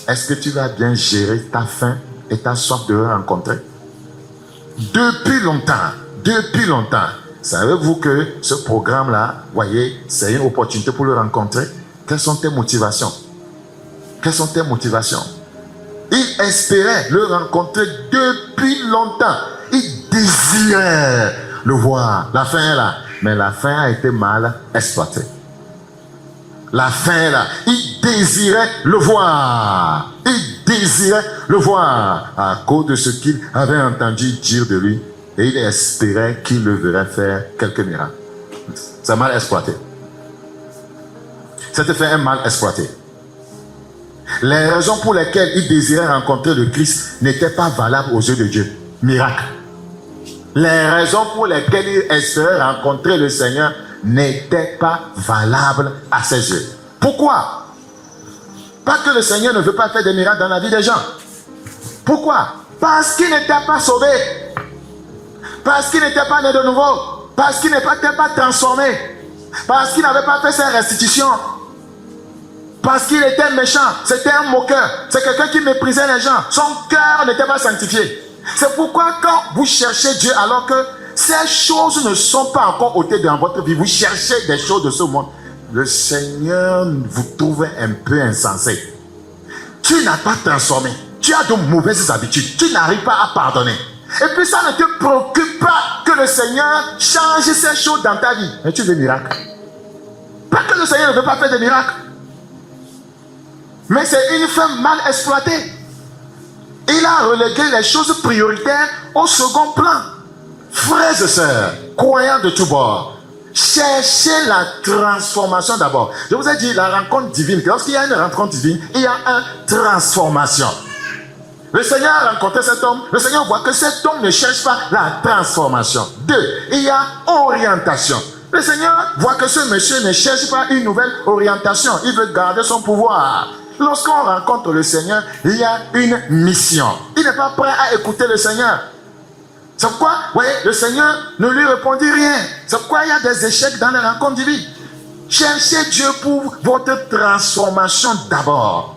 est-ce que tu vas bien gérer ta faim et ta soif de le rencontrer? Depuis longtemps. Savez-vous que ce programme-là, voyez, c'est une opportunité pour le rencontrer? Quelles sont tes motivations? Quelles sont tes motivations? Il espérait le rencontrer depuis longtemps. Il désirait le voir. La fin est là. Mais la fin a été mal exploitée. La fin est là. Il désirait le voir. Il désirait le voir à cause de ce qu'il avait entendu dire de lui. Et il espérait qu'il le verrait faire quelques miracles. C'est mal exploité. Cette fin est mal exploitée. Les raisons pour lesquelles il désirait rencontrer le Christ n'étaient pas valables aux yeux de Dieu. Miracle. Les raisons pour lesquelles il espérait rencontrer le Seigneur n'étaient pas valables à ses yeux. Pourquoi? Pas que le Seigneur ne veut pas faire des miracles dans la vie des gens. Pourquoi? Parce qu'il n'était pas sauvé. Parce qu'il n'était pas né de nouveau. Parce qu'il n'était pas transformé. Parce qu'il n'avait pas fait ses restitutions. Parce qu'il était méchant. C'était un moqueur. C'est quelqu'un qui méprisait les gens. Son cœur n'était pas sanctifié. C'est pourquoi quand vous cherchez Dieu alors que ces choses ne sont pas encore ôtées dans votre vie, vous cherchez des choses de ce monde, le Seigneur vous trouve un peu insensé. Tu n'as pas transformé. Tu as de mauvaises habitudes. Tu n'arrives pas à pardonner. Et puis ça ne te préoccupe pas que le Seigneur change ces choses dans ta vie. Mais tu veux des miracles. Pas que le Seigneur ne veut pas faire des miracles. Mais c'est une fin mal exploitée. Il a relégué les choses prioritaires au second plan. Frères et sœurs, croyants de tous bords, cherchez la transformation d'abord. Je vous ai dit la rencontre divine. Lorsqu'il y a une rencontre divine, il y a une transformation. Le Seigneur a rencontré cet homme. Le Seigneur voit que cet homme ne cherche pas la transformation. 2. Il y a orientation. Le Seigneur voit que ce monsieur ne cherche pas une nouvelle orientation. Il veut garder son pouvoir. Lorsqu'on rencontre le Seigneur, il y a une mission. Il n'est pas prêt à écouter le Seigneur. C'est pourquoi, voyez, le Seigneur ne lui répondit rien. C'est pourquoi il y a des échecs dans les rencontres divines. Cherchez Dieu pour votre transformation d'abord.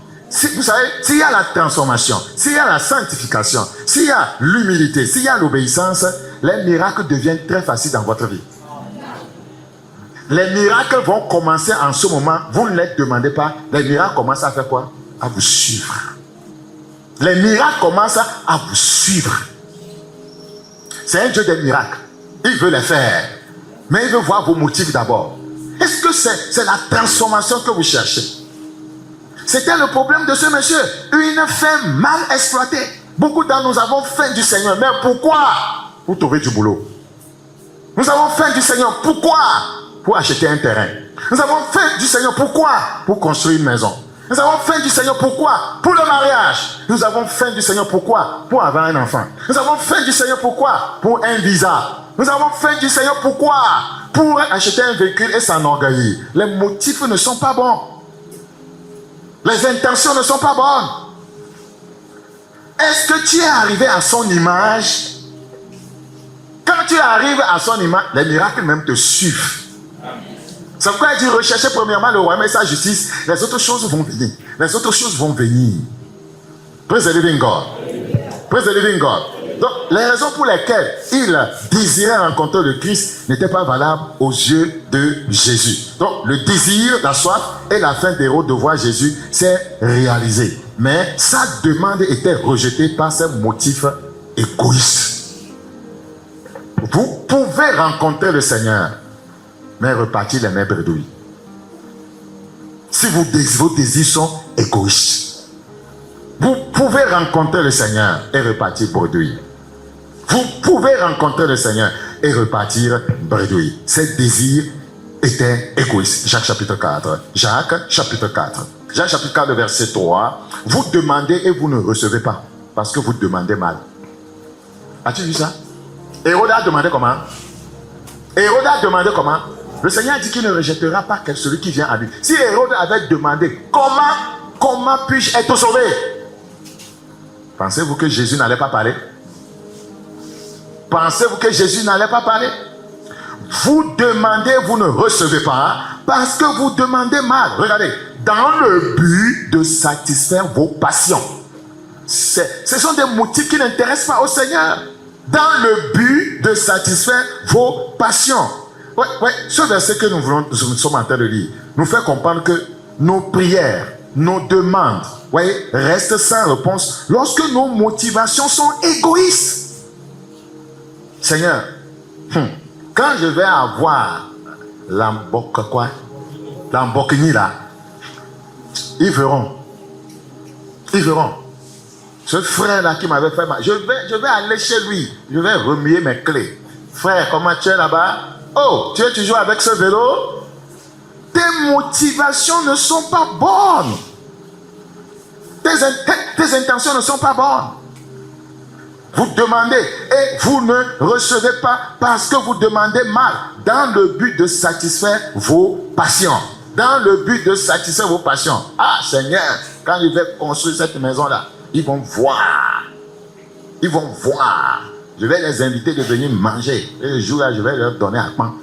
Vous savez, s'il y a la transformation, s'il y a la sanctification, s'il y a l'humilité, s'il y a l'obéissance, les miracles deviennent très faciles dans votre vie. Les miracles vont commencer en ce moment. Vous ne les demandez pas. Les miracles commencent à faire quoi? À vous suivre. Les miracles commencent à vous suivre. C'est un Dieu des miracles. Il veut les faire. Mais il veut voir vos motifs d'abord. Est-ce que c'est la transformation que vous cherchez? C'était le problème de ce monsieur. Une fin mal exploitée. Beaucoup d'entre nous avons faim du Seigneur. Mais pourquoi? Pour trouver du boulot. Nous avons faim du Seigneur. Pourquoi? Pour acheter un terrain. Nous avons faim du Seigneur. Pourquoi? Pour construire une maison. Nous avons faim du Seigneur. Pourquoi? Pour le mariage. Nous avons faim du Seigneur. Pourquoi? Pour avoir un enfant. Nous avons faim du Seigneur. Pourquoi? Pour un visa. Nous avons faim du Seigneur. Pourquoi? Pour acheter un véhicule et s'enorgueillir. Les motifs ne sont pas bons. Les intentions ne sont pas bonnes. Est-ce que tu es arrivé à son image? Quand tu arrives à son image, les miracles même te suivent. C'est pourquoi il dit recherchez premièrement le royaume et sa justice. Les autres choses vont venir. Les autres choses vont venir. Praise the living God. Praise the living God. Donc, les raisons pour lesquelles il désirait rencontrer le Christ n'étaient pas valables aux yeux de Jésus. Donc, le désir, la soif et la faim d'Hérode de voir Jésus s'est réalisé. Mais sa demande était rejetée par ses motifs égoïstes. Vous pouvez rencontrer le Seigneur, mais repartir les mêmes bredouilles. Si vos désirs sont égoïstes, vous pouvez rencontrer le Seigneur et repartir bredouille. Vous pouvez rencontrer le Seigneur et repartir bredouille. Ces désirs étaient égoïstes. Jacques chapitre 4. Jacques chapitre 4. Jacques chapitre 4, verset 3. Vous demandez et vous ne recevez pas parce que vous demandez mal. As-tu vu ça? Hérode a demandé comment? Hérode a demandé comment? Le Seigneur dit qu'il ne rejettera pas celui qui vient à lui. Si Hérode avait demandé comment puis-je être sauvé? Pensez-vous que Jésus n'allait pas parler? Pensez-vous que Jésus n'allait pas parler? Vous demandez, vous ne recevez pas parce que vous demandez mal. Regardez, dans le but de satisfaire vos passions. Ce sont des motifs qui n'intéressent pas au Seigneur. Dans le but de satisfaire vos passions. Ouais, ce verset que nous sommes en train de lire nous fait comprendre que nos prières, nos demandes, restent sans réponse lorsque nos motivations sont égoïstes. Seigneur, quand je vais avoir Lamborghini là, ils verront. Ce frère là qui m'avait fait mal, je vais aller chez lui, je vais remuer mes clés. Frère, comment tu es là-bas? Oh, tu es toujours avec ce vélo? Tes motivations ne sont pas bonnes. Tes intentions ne sont pas bonnes. Vous demandez et vous ne recevez pas parce que vous demandez mal dans le but de satisfaire vos passions. Dans le but de satisfaire vos passions. Ah Seigneur, quand je vais construire cette maison-là, ils vont voir. Je vais les inviter de venir manger. Et le jour-là, je vais leur donner un pain.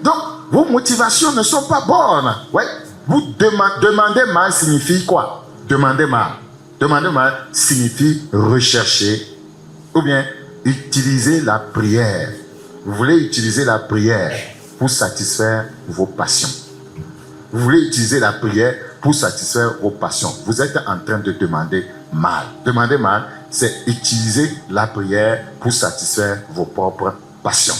Donc, vos motivations ne sont pas bonnes. Vous demandez mal signifie quoi? Demander mal signifie rechercher ou bien utiliser la prière. Vous voulez utiliser la prière pour satisfaire vos passions. Vous voulez utiliser la prière pour satisfaire vos passions. Vous êtes en train de demander mal. Demander mal, c'est utiliser la prière pour satisfaire vos propres passions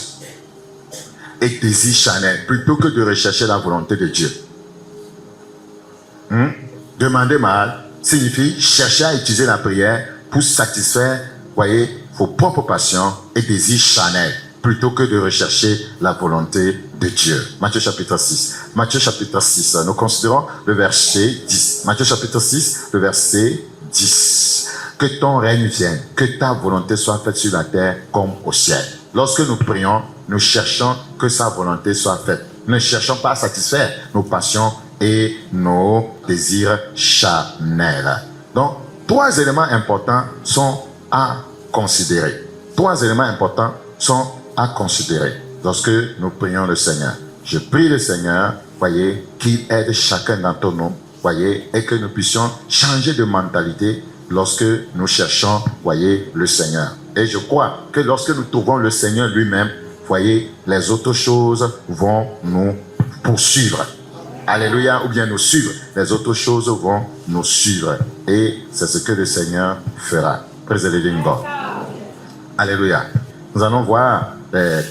et désirs charnels plutôt que de rechercher la volonté de Dieu. Demander mal signifie chercher à utiliser la prière pour satisfaire, vos propres passions et désirs charnels plutôt que de rechercher la volonté de Dieu. Matthieu chapitre 6. Matthieu chapitre 6. Nous considérons le verset 10. Matthieu chapitre 6, le verset 10. Que ton règne vienne, que ta volonté soit faite sur la terre comme au ciel. Lorsque nous prions, nous cherchons que sa volonté soit faite. Nous ne cherchons pas à satisfaire nos passions et nos désirs charnels. Donc, 3 éléments importants sont à considérer. 3 éléments importants sont à considérer lorsque nous prions le Seigneur. Je prie le Seigneur, voyez, qu'il aide chacun d'entre nous, voyez, et que nous puissions changer de mentalité lorsque nous cherchons, voyez, le Seigneur. Et je crois que lorsque nous trouvons le Seigneur lui-même, voyez, les autres choses vont nous poursuivre. Alléluia, ou bien nous suivre. Les autres choses vont nous suivre. Et c'est ce que le Seigneur fera. Praise the living God. Alléluia. Nous allons voir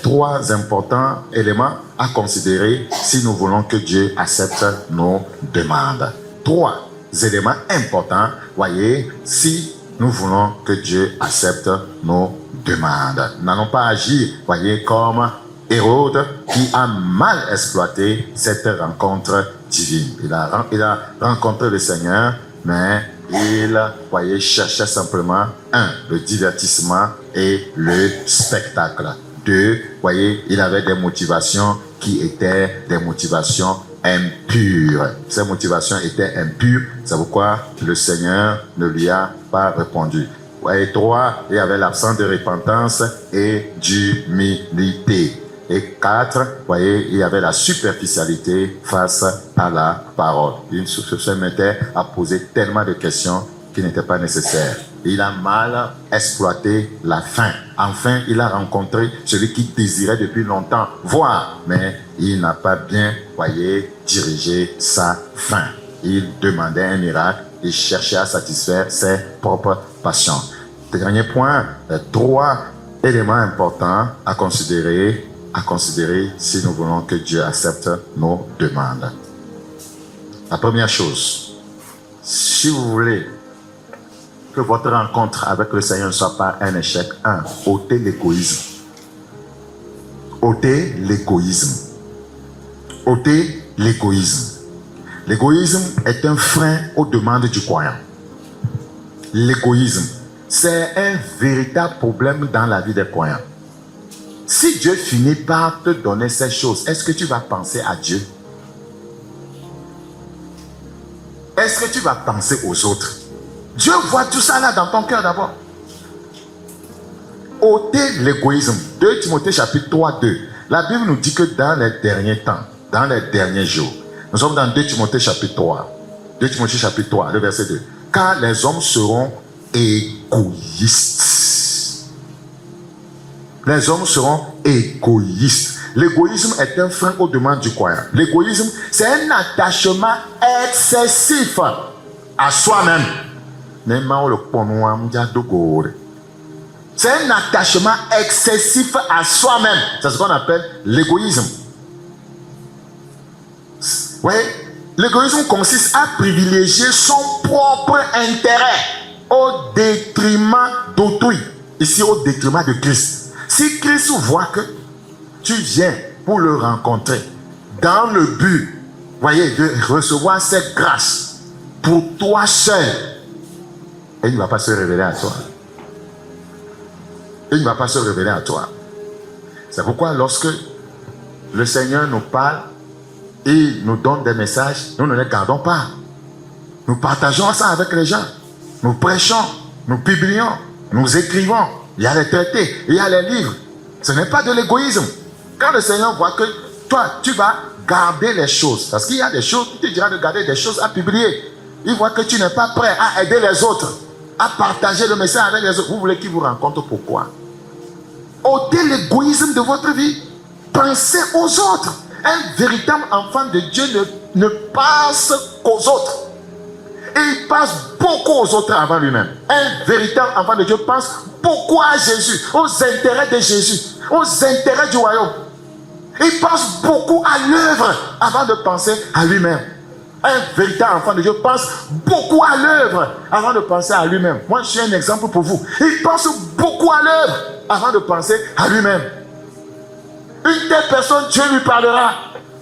3 importants éléments à considérer si nous voulons que Dieu accepte nos demandes. 3 éléments importants, voyez, si nous voulons que Dieu accepte nos demandes. Nous n'allons pas agir, voyez, comme Hérode qui a mal exploité cette rencontre divine. Il a rencontré le Seigneur, mais il, voyez, cherchait simplement le divertissement et le spectacle. 2, voyez, il avait des motivations qui étaient des motivations impures. Ces motivations étaient impures, c'est pourquoi le Seigneur ne lui a pas répondu. Et 3, il y avait l'absence de repentance et d'humilité. Et 4, voyez, il y avait la superficialité face à la parole. Il se mettait à poser tellement de questions qui n'étaient pas nécessaires. Il a mal exploité la faim. Enfin, il a rencontré celui qui désirait depuis longtemps voir, mais il n'a pas bien, voyez, dirigé sa faim. Il demandait un miracle, il cherchait à satisfaire ses propres passions. Dernier point, 3 éléments importants à considérer si nous voulons que Dieu accepte nos demandes. La première chose, si vous voulez que votre rencontre avec le Seigneur ne soit pas un échec, ôtez l'égoïsme. Ôtez l'égoïsme. Ôtez l'égoïsme. L'égoïsme est un frein aux demandes du croyant. L'égoïsme, c'est un véritable problème dans la vie des croyants. Si Dieu finit par te donner ces choses, est-ce que tu vas penser à Dieu? Est-ce que tu vas penser aux autres? Dieu voit tout ça là dans ton cœur d'abord. Ôtez l'égoïsme. 2 Timothée chapitre 3, 2. La Bible nous dit que dans les derniers temps, dans les derniers jours, nous sommes dans 2 Timothée chapitre 3. 2 Timothée chapitre 3, le verset 2. Car les hommes seront égoïstes. Les hommes seront égoïstes. L'égoïsme est un frein aux demandes du croyant. L'égoïsme, c'est un attachement excessif à soi-même. C'est un attachement excessif à soi-même. C'est ce qu'on appelle l'égoïsme. Oui, l'égoïsme consiste à privilégier son propre intérêt au détriment d'autrui. Ici, au détriment de Christ. Si Christ voit que tu viens pour le rencontrer dans le but, voyez, de recevoir cette grâce pour toi seul, et il ne va pas se révéler à toi. Il ne va pas se révéler à toi. C'est pourquoi lorsque le Seigneur nous parle et nous donne des messages, nous ne les gardons pas. Nous partageons ça avec les gens. Nous prêchons, nous publions, nous écrivons. Il y a les traités, il y a les livres. Ce n'est pas de l'égoïsme. Quand le Seigneur voit que toi, tu vas garder les choses, parce qu'il y a des choses, il te dira de garder des choses à publier. Il voit que tu n'es pas prêt à aider les autres, à partager le message avec les autres. Vous voulez qu'il vous rencontre pourquoi? Ôtez l'égoïsme de votre vie. Pensez aux autres. Un véritable enfant de Dieu ne pense qu'aux autres. Et il pense beaucoup aux autres avant lui-même. Un véritable enfant de Dieu pense beaucoup à Jésus, aux intérêts de Jésus, aux intérêts du royaume. Il pense beaucoup à l'œuvre avant de penser à lui-même. Un véritable enfant de Dieu pense beaucoup à l'œuvre avant de penser à lui-même. Moi, je suis un exemple pour vous. Il pense beaucoup à l'œuvre avant de penser à lui-même. Une telle personne, Dieu lui parlera.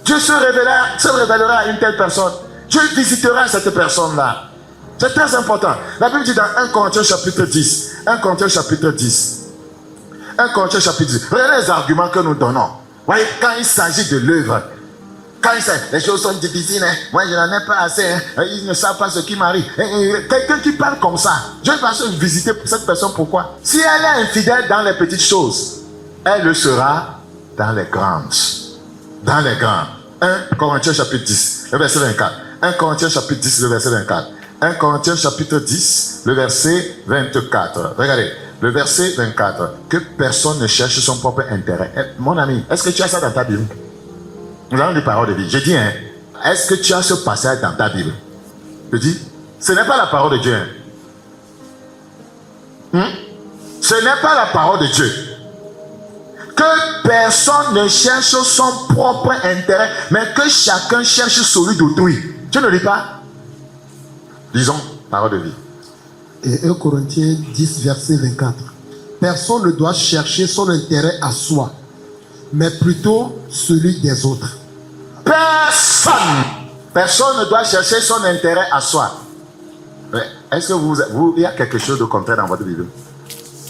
Dieu se révélera à une telle personne. Dieu visitera cette personne-là. C'est très important. La Bible dit dans 1 Corinthiens chapitre 10. 1 Corinthiens chapitre 10. 1 Corinthiens chapitre 10. Regardez les arguments que nous donnons. Voyez, quand il s'agit de l'œuvre, Quand les choses sont difficiles, hein, moi je n'en ai pas assez, hein, ils ne savent pas ce qui m'arrive. Quelqu'un qui parle comme ça, je vais se visiter cette personne. Pourquoi? Si elle est infidèle dans les petites choses, elle le sera dans les grandes. Dans les grandes. 1 Corinthiens chapitre 10, le verset 24. 1 Corinthiens chapitre 10, le verset 24. 1 Corinthiens chapitre 10, le verset 24. Regardez, le verset 24. Que personne ne cherche son propre intérêt. Mon ami, est-ce que tu as ça dans ta Bible? Nous avons des paroles de vie. Je dis, hein, est-ce que tu as ce passage dans ta Bible? Je dis, ce n'est pas la parole de Dieu. Ce n'est pas la parole de Dieu. Que personne ne cherche son propre intérêt, mais que chacun cherche celui d'autrui. Tu ne lis pas? Disons, parole de vie. Et 1 Corinthiens 10, verset 24. Personne ne doit chercher son intérêt à soi, mais plutôt celui des autres. Personne ne doit chercher son intérêt à soi. Est-ce que il y a quelque chose de contraire dans votre Bible?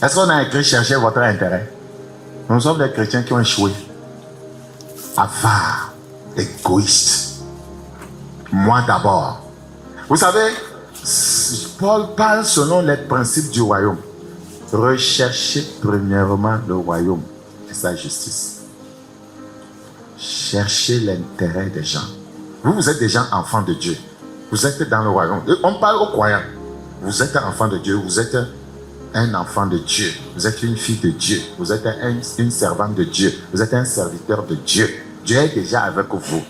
Est-ce qu'on a écrit chercher votre intérêt? Nous sommes des chrétiens qui ont échoué. Avares, égoïstes. Moi d'abord. Vous savez, Paul parle selon les principes du royaume. Recherchez premièrement le royaume et sa justice. Cherchez l'intérêt des gens. Vous êtes déjà enfants de Dieu. Vous êtes dans le royaume. On parle aux croyants. Vous êtes un enfant de Dieu. Vous êtes un enfant de Dieu. Vous êtes une fille de Dieu. Vous êtes une servante de Dieu. Vous êtes un serviteur de Dieu. Dieu est déjà avec vous.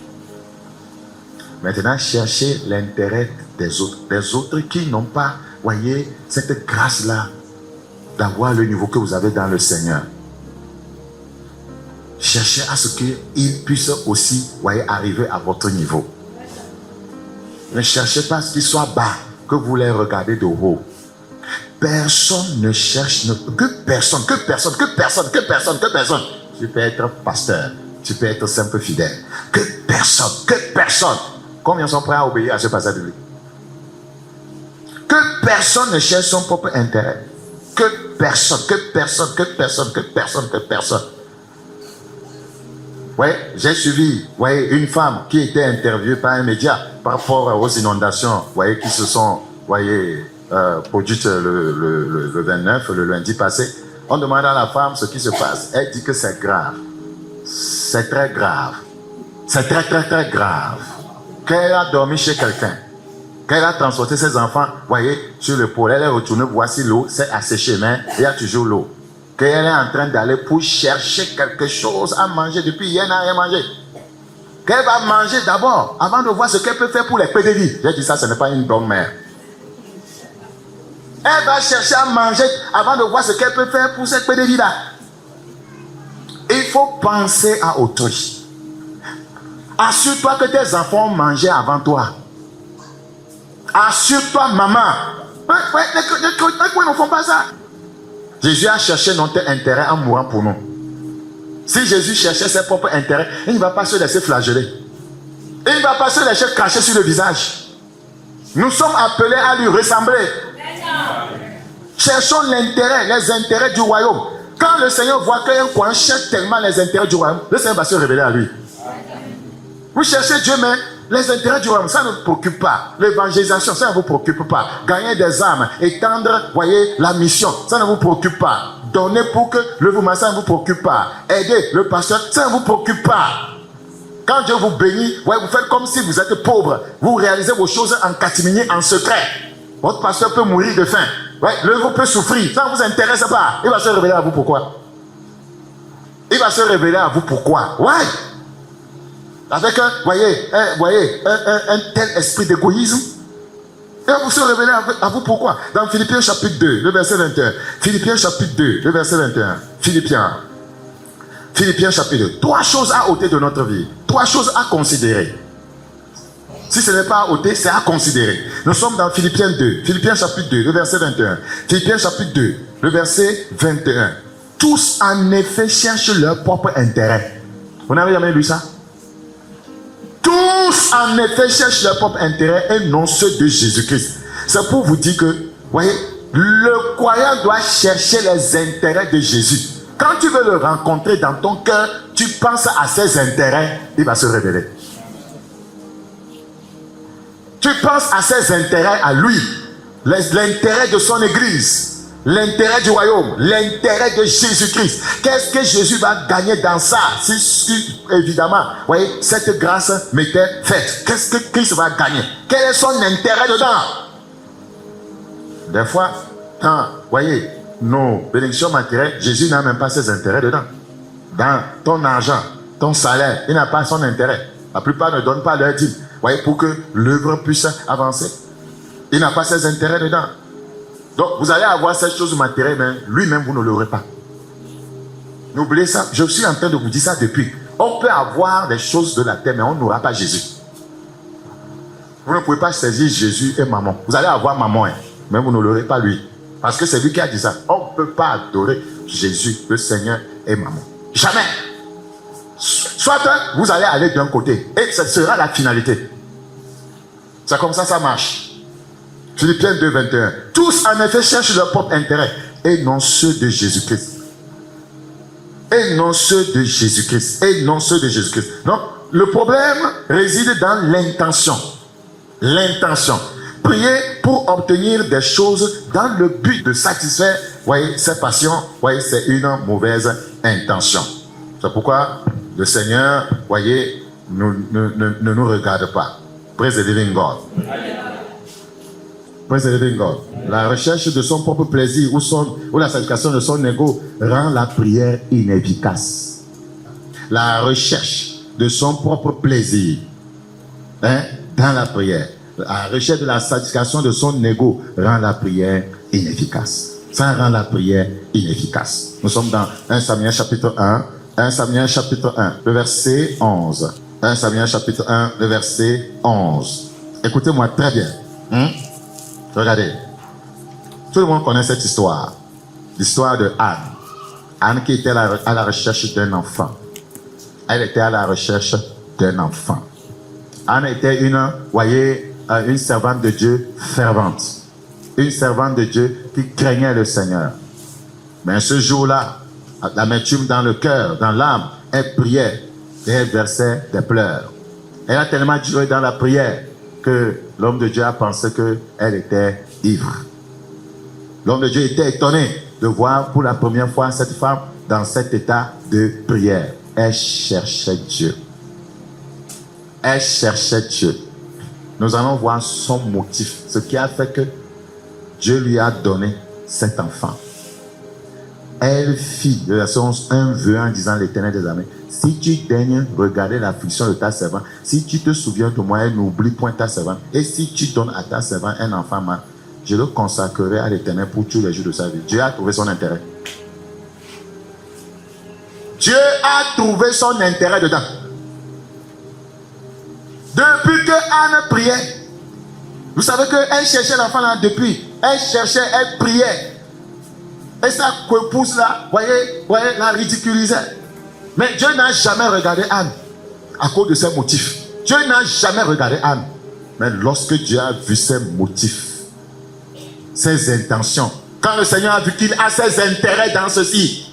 Maintenant, cherchez l'intérêt des autres. Des autres qui n'ont pas, voyez, cette grâce-là d'avoir le niveau que vous avez dans le Seigneur. Cherchez à ce qu'ils puissent aussi, voyez, arriver à votre niveau. Ne cherchez pas à ce qu'ils soient bas, que vous les regardez de haut. Personne ne cherche, que personne. Tu peux être pasteur, tu peux être simple fidèle. Que personne. Combien sont prêts à obéir à ce passage biblique? Que personne ne cherche son propre intérêt. Que personne. Ouais, j'ai suivi, voyez, une femme qui était interviewée par un média par rapport aux inondations, voyez, qui se sont, voyez, produites le 29, le lundi passé. On demande à la femme ce qui se passe. Elle dit que c'est grave. C'est très grave. C'est très grave. Qu'elle a dormi chez quelqu'un. Qu'elle a transporté ses enfants, voyez, sur le pôle. Elle est retournée, voici l'eau, c'est asséché, mais il y a toujours l'eau. Qu'elle est en train d'aller pour chercher quelque chose à manger. Depuis hier, elle n'a rien mangé. Qu'elle va manger d'abord, avant de voir ce qu'elle peut faire pour les pédélis. J'ai dit ça, ce n'est pas une bonne mère. Elle va chercher à manger avant de voir ce qu'elle peut faire pour ces pédélis-là. Il faut penser à autrui. Assure-toi que tes enfants ont mangé avant toi. Assure-toi, maman. Pourquoi ils ne font pas ça? Jésus a cherché notre intérêt en mourant pour nous. Si Jésus cherchait ses propres intérêts, il ne va pas se laisser flageller. Il ne va pas se laisser cracher sur le visage. Nous sommes appelés à lui ressembler. Cherchons l'intérêt, les intérêts du royaume. Quand le Seigneur voit qu'un croyant cherche tellement les intérêts du royaume, le Seigneur va se révéler à lui. Vous cherchez Dieu, mais les intérêts du royaume, ça ne vous préoccupe pas. L'évangélisation, ça ne vous préoccupe pas. Gagner des âmes, étendre, voyez, la mission, ça ne vous préoccupe pas. Donner pour que le mouvement, ça ne vous préoccupe pas. Aider le pasteur, ça ne vous préoccupe pas. Quand Dieu vous bénit, ouais, vous faites comme si vous êtes pauvre. Vous réalisez vos choses en catimini, en secret. Votre pasteur peut mourir de faim. Ouais, le vous peut souffrir. Ça ne vous intéresse pas. Il va se révéler à vous pourquoi. Il va se révéler à vous pourquoi. Ouais. Avec un, voyez, un tel esprit d'égoïsme. Il va se révéler à vous pourquoi. Dans Philippiens chapitre 2, le verset 21. Philippiens chapitre 2, le verset 21. Philippiens chapitre 2. 3 choses à ôter de notre vie. 3 choses à considérer. Si ce n'est pas à ôter, c'est à considérer. Nous sommes dans Philippiens 2. Philippiens chapitre 2, le verset 21. Philippiens chapitre 2, le verset 21. Tous en effet cherchent leur propre intérêt. Vous n'avez jamais lu ça? Tous en effet cherchent leur propre intérêt et non ceux de Jésus-Christ. C'est pour vous dire que, voyez, le croyant doit chercher les intérêts de Jésus. Quand tu veux le rencontrer dans ton cœur, tu penses à ses intérêts, il va se révéler. Tu penses à ses intérêts à lui, l'intérêt de son église, l'intérêt du royaume, l'intérêt de Jésus-Christ. Qu'est-ce que Jésus va gagner dans ça? Si évidemment, vous voyez, cette grâce m'était faite. Qu'est-ce que Christ va gagner? Quel est son intérêt dedans? Des fois, quand, vous voyez, nos bénédictions matérielles, Jésus n'a même pas ses intérêts dedans. Dans ton argent, ton salaire, il n'a pas son intérêt. La plupart ne donnent pas leur dîme. Vous voyez, pour que l'œuvre puisse avancer. Il n'a pas ses intérêts dedans. Donc, vous allez avoir cette chose matérielle, mais lui-même, vous ne l'aurez pas. N'oubliez ça. Je suis en train de vous dire ça depuis. On peut avoir des choses de la terre, mais on n'aura pas Jésus. Vous ne pouvez pas saisir Jésus et maman. Vous allez avoir maman, hein, mais vous ne l'aurez pas lui. Parce que c'est lui qui a dit ça. On ne peut pas adorer Jésus, le Seigneur et maman. Jamais. Soit vous allez aller d'un côté, et ce sera la finalité. C'est comme ça marche. Philippiens 2, 21. Tous en effet cherchent leur propre intérêt et non ceux de Jésus-Christ. Et non ceux de Jésus-Christ. Et non ceux de Jésus-Christ. Donc, le problème réside dans l'intention. L'intention. Prier pour obtenir des choses dans le but de satisfaire, voyez, ses passions, voyez, c'est une mauvaise intention. C'est pourquoi le Seigneur, voyez, ne nous regarde pas. Praise the living God. Praise the living God. La recherche de son propre plaisir ou la satisfaction de son ego rend la prière inefficace. La recherche de son propre plaisir, dans la prière. La recherche de la satisfaction de son ego rend la prière inefficace. Ça rend la prière inefficace. Nous sommes dans 1 Samuel chapitre 1. 1 Samuel chapitre 1, le verset 11. 1 Samuel chapitre 1, le verset 11. Écoutez-moi très bien. Regardez. Tout le monde connaît cette histoire. L'histoire de Anne. Anne qui était à la recherche d'un enfant. Elle était à la recherche d'un enfant. Anne était une servante de Dieu fervente. Une servante de Dieu qui craignait le Seigneur. Mais ce jour-là, l'amertume dans le cœur, dans l'âme, elle priait et elle versait des pleurs. Elle a tellement duré dans la prière que l'homme de Dieu a pensé qu'elle était ivre. L'homme de Dieu était étonné de voir pour la première fois cette femme dans cet état de prière. Elle cherchait Dieu. Elle cherchait Dieu. Nous allons voir son motif, ce qui a fait que Dieu lui a donné cet enfant. Elle fit, de verset 11, un vœu en disant l'Éternel des armées, si tu daignes regarder l'affliction de ta servante, si tu te souviens de moi et n'oublie point ta servante, et si tu donnes à ta servante un enfant mâle, je le consacrerai à l'Éternel pour tous les jours de sa vie. Dieu a trouvé son intérêt. Dieu a trouvé son intérêt dedans. Depuis que Anne priait, vous savez qu'elle cherchait l'enfant là depuis. Elle cherchait, elle priait. Et sa épouse là, voyez, la ridiculisait. Mais Dieu n'a jamais regardé Anne à cause de ses motifs. Dieu n'a jamais regardé Anne. Mais lorsque Dieu a vu ses motifs, ses intentions, quand le Seigneur a vu qu'il a ses intérêts dans ceci,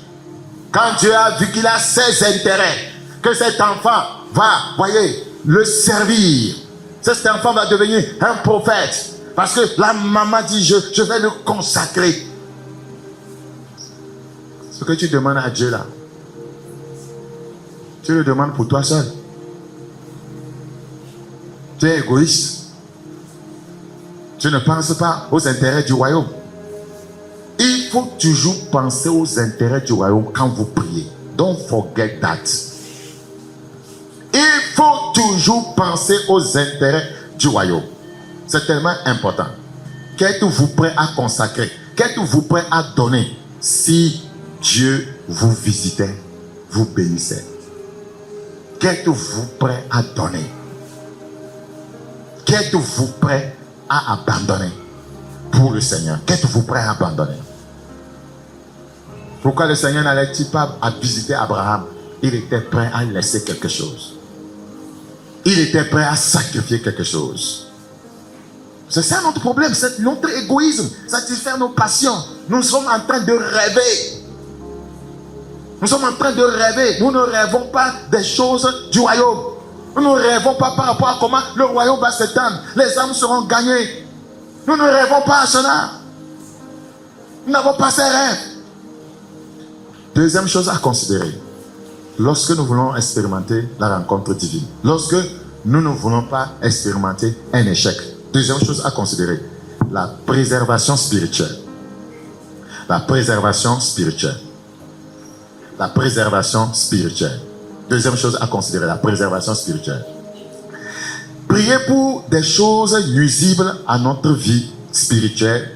quand Dieu a vu qu'il a ses intérêts, que cet enfant va, voyez, le servir, cet enfant va devenir un prophète, parce que la maman dit, je vais le consacrer. Ce que tu demandes à Dieu là, tu le demandes pour toi seul. Tu es égoïste. Tu ne penses pas aux intérêts du royaume. Il faut toujours penser aux intérêts du royaume quand vous priez. Don't forget that. Il faut toujours penser aux intérêts du royaume. C'est tellement important. Qu'êtes-vous prêt à consacrer? Qu'êtes-vous prêt à donner si Dieu vous visitait, vous bénissait? Qu'êtes-vous prêt à donner? Qu'êtes-vous prêt à abandonner pour le Seigneur? Qu'êtes-vous prêt à abandonner? Pourquoi le Seigneur n'allait-il pas à visiter Abraham? Il était prêt à laisser quelque chose. Il était prêt à sacrifier quelque chose. C'est ça notre problème, c'est notre égoïsme, satisfaire nos passions. Nous sommes en train de rêver. Nous sommes en train de rêver. Nous ne rêvons pas des choses du royaume. Nous ne rêvons pas par rapport à comment le royaume va s'étendre. Les âmes seront gagnées. Nous ne rêvons pas à cela. Nous n'avons pas ces rêves. Deuxième chose à considérer. Lorsque nous voulons expérimenter la rencontre divine. Lorsque nous ne voulons pas expérimenter un échec. Deuxième chose à considérer. La préservation spirituelle. La préservation spirituelle. La préservation spirituelle. Deuxième chose à considérer, la préservation spirituelle. Prier pour des choses nuisibles à notre vie spirituelle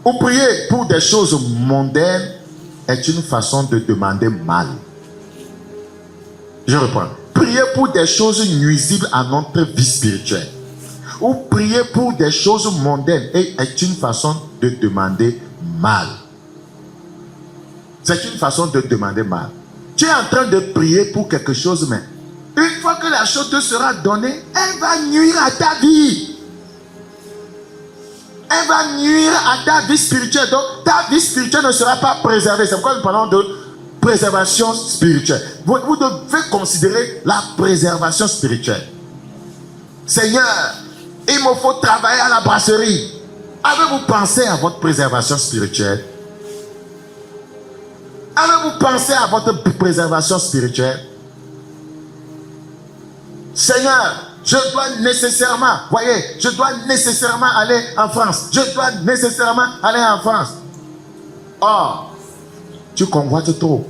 ou prier pour des choses mondaines est une façon de demander mal. Je reprends. Prier pour des choses nuisibles à notre vie spirituelle ou prier pour des choses mondaines est une façon de demander mal. C'est une façon de demander mal. Tu es en train de prier pour quelque chose, mais une fois que la chose te sera donnée, elle va nuire à ta vie. Elle va nuire à ta vie spirituelle. Donc, ta vie spirituelle ne sera pas préservée. C'est pourquoi nous parlons de préservation spirituelle. Vous devez considérer la préservation spirituelle. Seigneur, il me faut travailler à la brasserie. Avez-vous pensé à votre préservation spirituelle? Avez-vous pensé à votre préservation spirituelle? Seigneur, je dois nécessairement, voyez, je dois nécessairement aller en France. Je dois nécessairement aller en France. Or, tu convoites trop.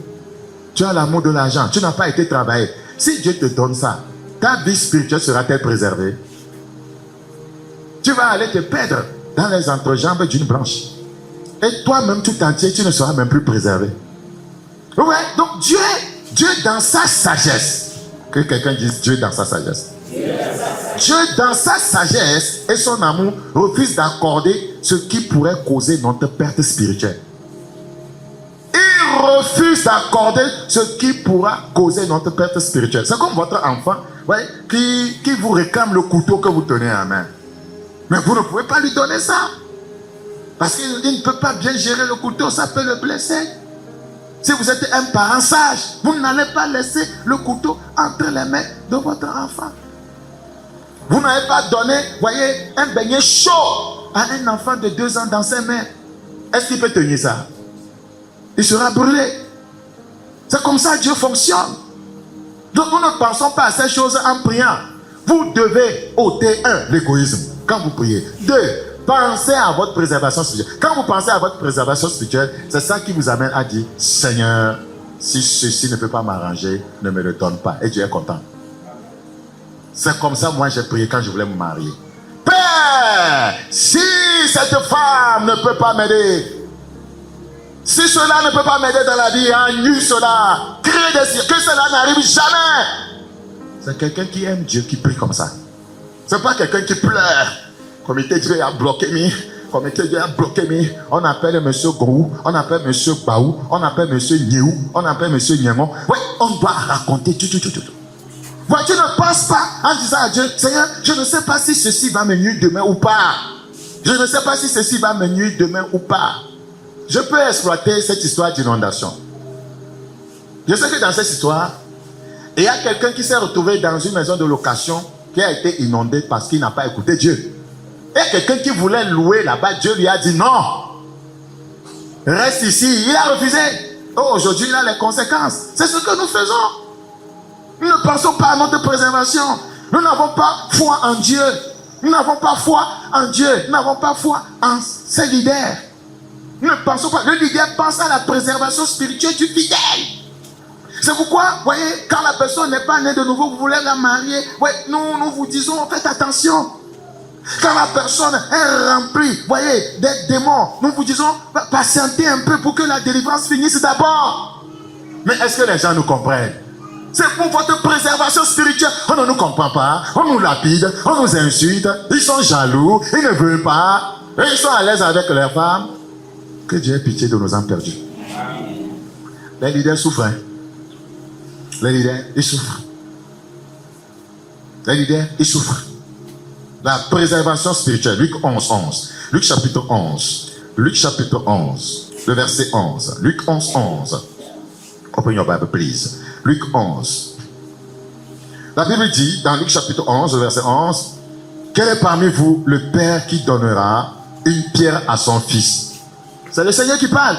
Tu as l'amour de l'argent. Tu n'as pas été travaillé. Si Dieu te donne ça, ta vie spirituelle sera-t-elle préservée? Tu vas aller te perdre dans les entrejambes d'une branche. Et toi-même tout entier, tu ne seras même plus préservé. Ouais, donc Dieu dans sa sagesse. Que quelqu'un dise Dieu dans sa sagesse. Dieu dans sa sagesse et son amour refuse d'accorder ce qui pourrait causer notre perte spirituelle. Il refuse d'accorder ce qui pourra causer notre perte spirituelle. C'est comme votre enfant, ouais, qui vous réclame le couteau que vous tenez en main. Mais vous ne pouvez pas lui donner ça. Parce qu'il ne peut pas bien gérer le couteau, ça peut le blesser. Si vous êtes un parent sage, vous n'allez pas laisser le couteau entre les mains de votre enfant. Vous n'avez pas donné, voyez, un beignet chaud à un enfant de 2 ans dans ses mains. Est-ce qu'il peut tenir ça? Il sera brûlé. C'est comme ça que Dieu fonctionne. Donc nous ne pensons pas à ces choses en priant. Vous devez ôter l'égoïsme quand vous priez. 2, pensez à votre préservation spirituelle. Quand vous pensez à votre préservation spirituelle, c'est ça qui vous amène à dire, Seigneur, si ceci ne peut pas m'arranger, ne me le donne pas. Et Dieu est content. C'est comme ça, moi, j'ai prié quand je voulais me marier. Père, si cette femme ne peut pas m'aider, si cela ne peut pas m'aider dans la vie, annule cela. Crée des cirques, que cela n'arrive jamais. C'est quelqu'un qui aime Dieu qui prie comme ça. C'est pas quelqu'un qui pleure. Comité Dieu a bloqué mi. Comité Dieu a bloqué mi. On appelle monsieur Gou, on appelle monsieur Baou, on appelle monsieur Niou, on appelle monsieur Niamon. Oui, on doit raconter tout. Voilà, tu ne penses pas en disant à Dieu, Seigneur, je ne sais pas si ceci va me nuire demain ou pas. Je ne sais pas si ceci va me nuire demain ou pas. Je peux exploiter cette histoire d'inondation. Je sais que dans cette histoire, il y a quelqu'un qui s'est retrouvé dans une maison de location qui a été inondée parce qu'il n'a pas écouté Dieu. Il y a quelqu'un qui voulait louer là-bas, Dieu lui a dit non. Reste ici, il a refusé. Oh, aujourd'hui, il a les conséquences. C'est ce que nous faisons. Nous ne pensons pas à notre préservation. Nous n'avons pas foi en Dieu. Nous n'avons pas foi en Dieu. Nous n'avons pas foi en ses leaders. Nous ne pensons pas. Le leader pense à la préservation spirituelle du fidèle. C'est pourquoi, vous voyez, quand la personne n'est pas née de nouveau, vous voulez la marier, ouais, nous vous disons, faites attention. Quand la personne est remplie, vous voyez, des démons, nous vous disons, patientez un peu pour que la délivrance finisse d'abord. Mais est-ce que les gens nous comprennent? C'est pour votre préservation spirituelle. On ne nous comprend pas, on nous lapide, on nous insulte, ils sont jaloux, ils ne veulent pas, et ils sont à l'aise avec leurs femmes. Que Dieu ait pitié de nos âmes perdues. Les leaders souffrent. Les leaders, ils souffrent. Les leaders, ils souffrent. La préservation spirituelle, Luc 11, 11. Luc chapitre 11. Luc chapitre 11. Le verset 11. Luc 11, 11. Open your Bible, please. Luc 11. La Bible dit, dans Luc chapitre 11, verset 11, « Quel est parmi vous le père qui donnera une pierre à son fils ?» C'est le Seigneur qui parle.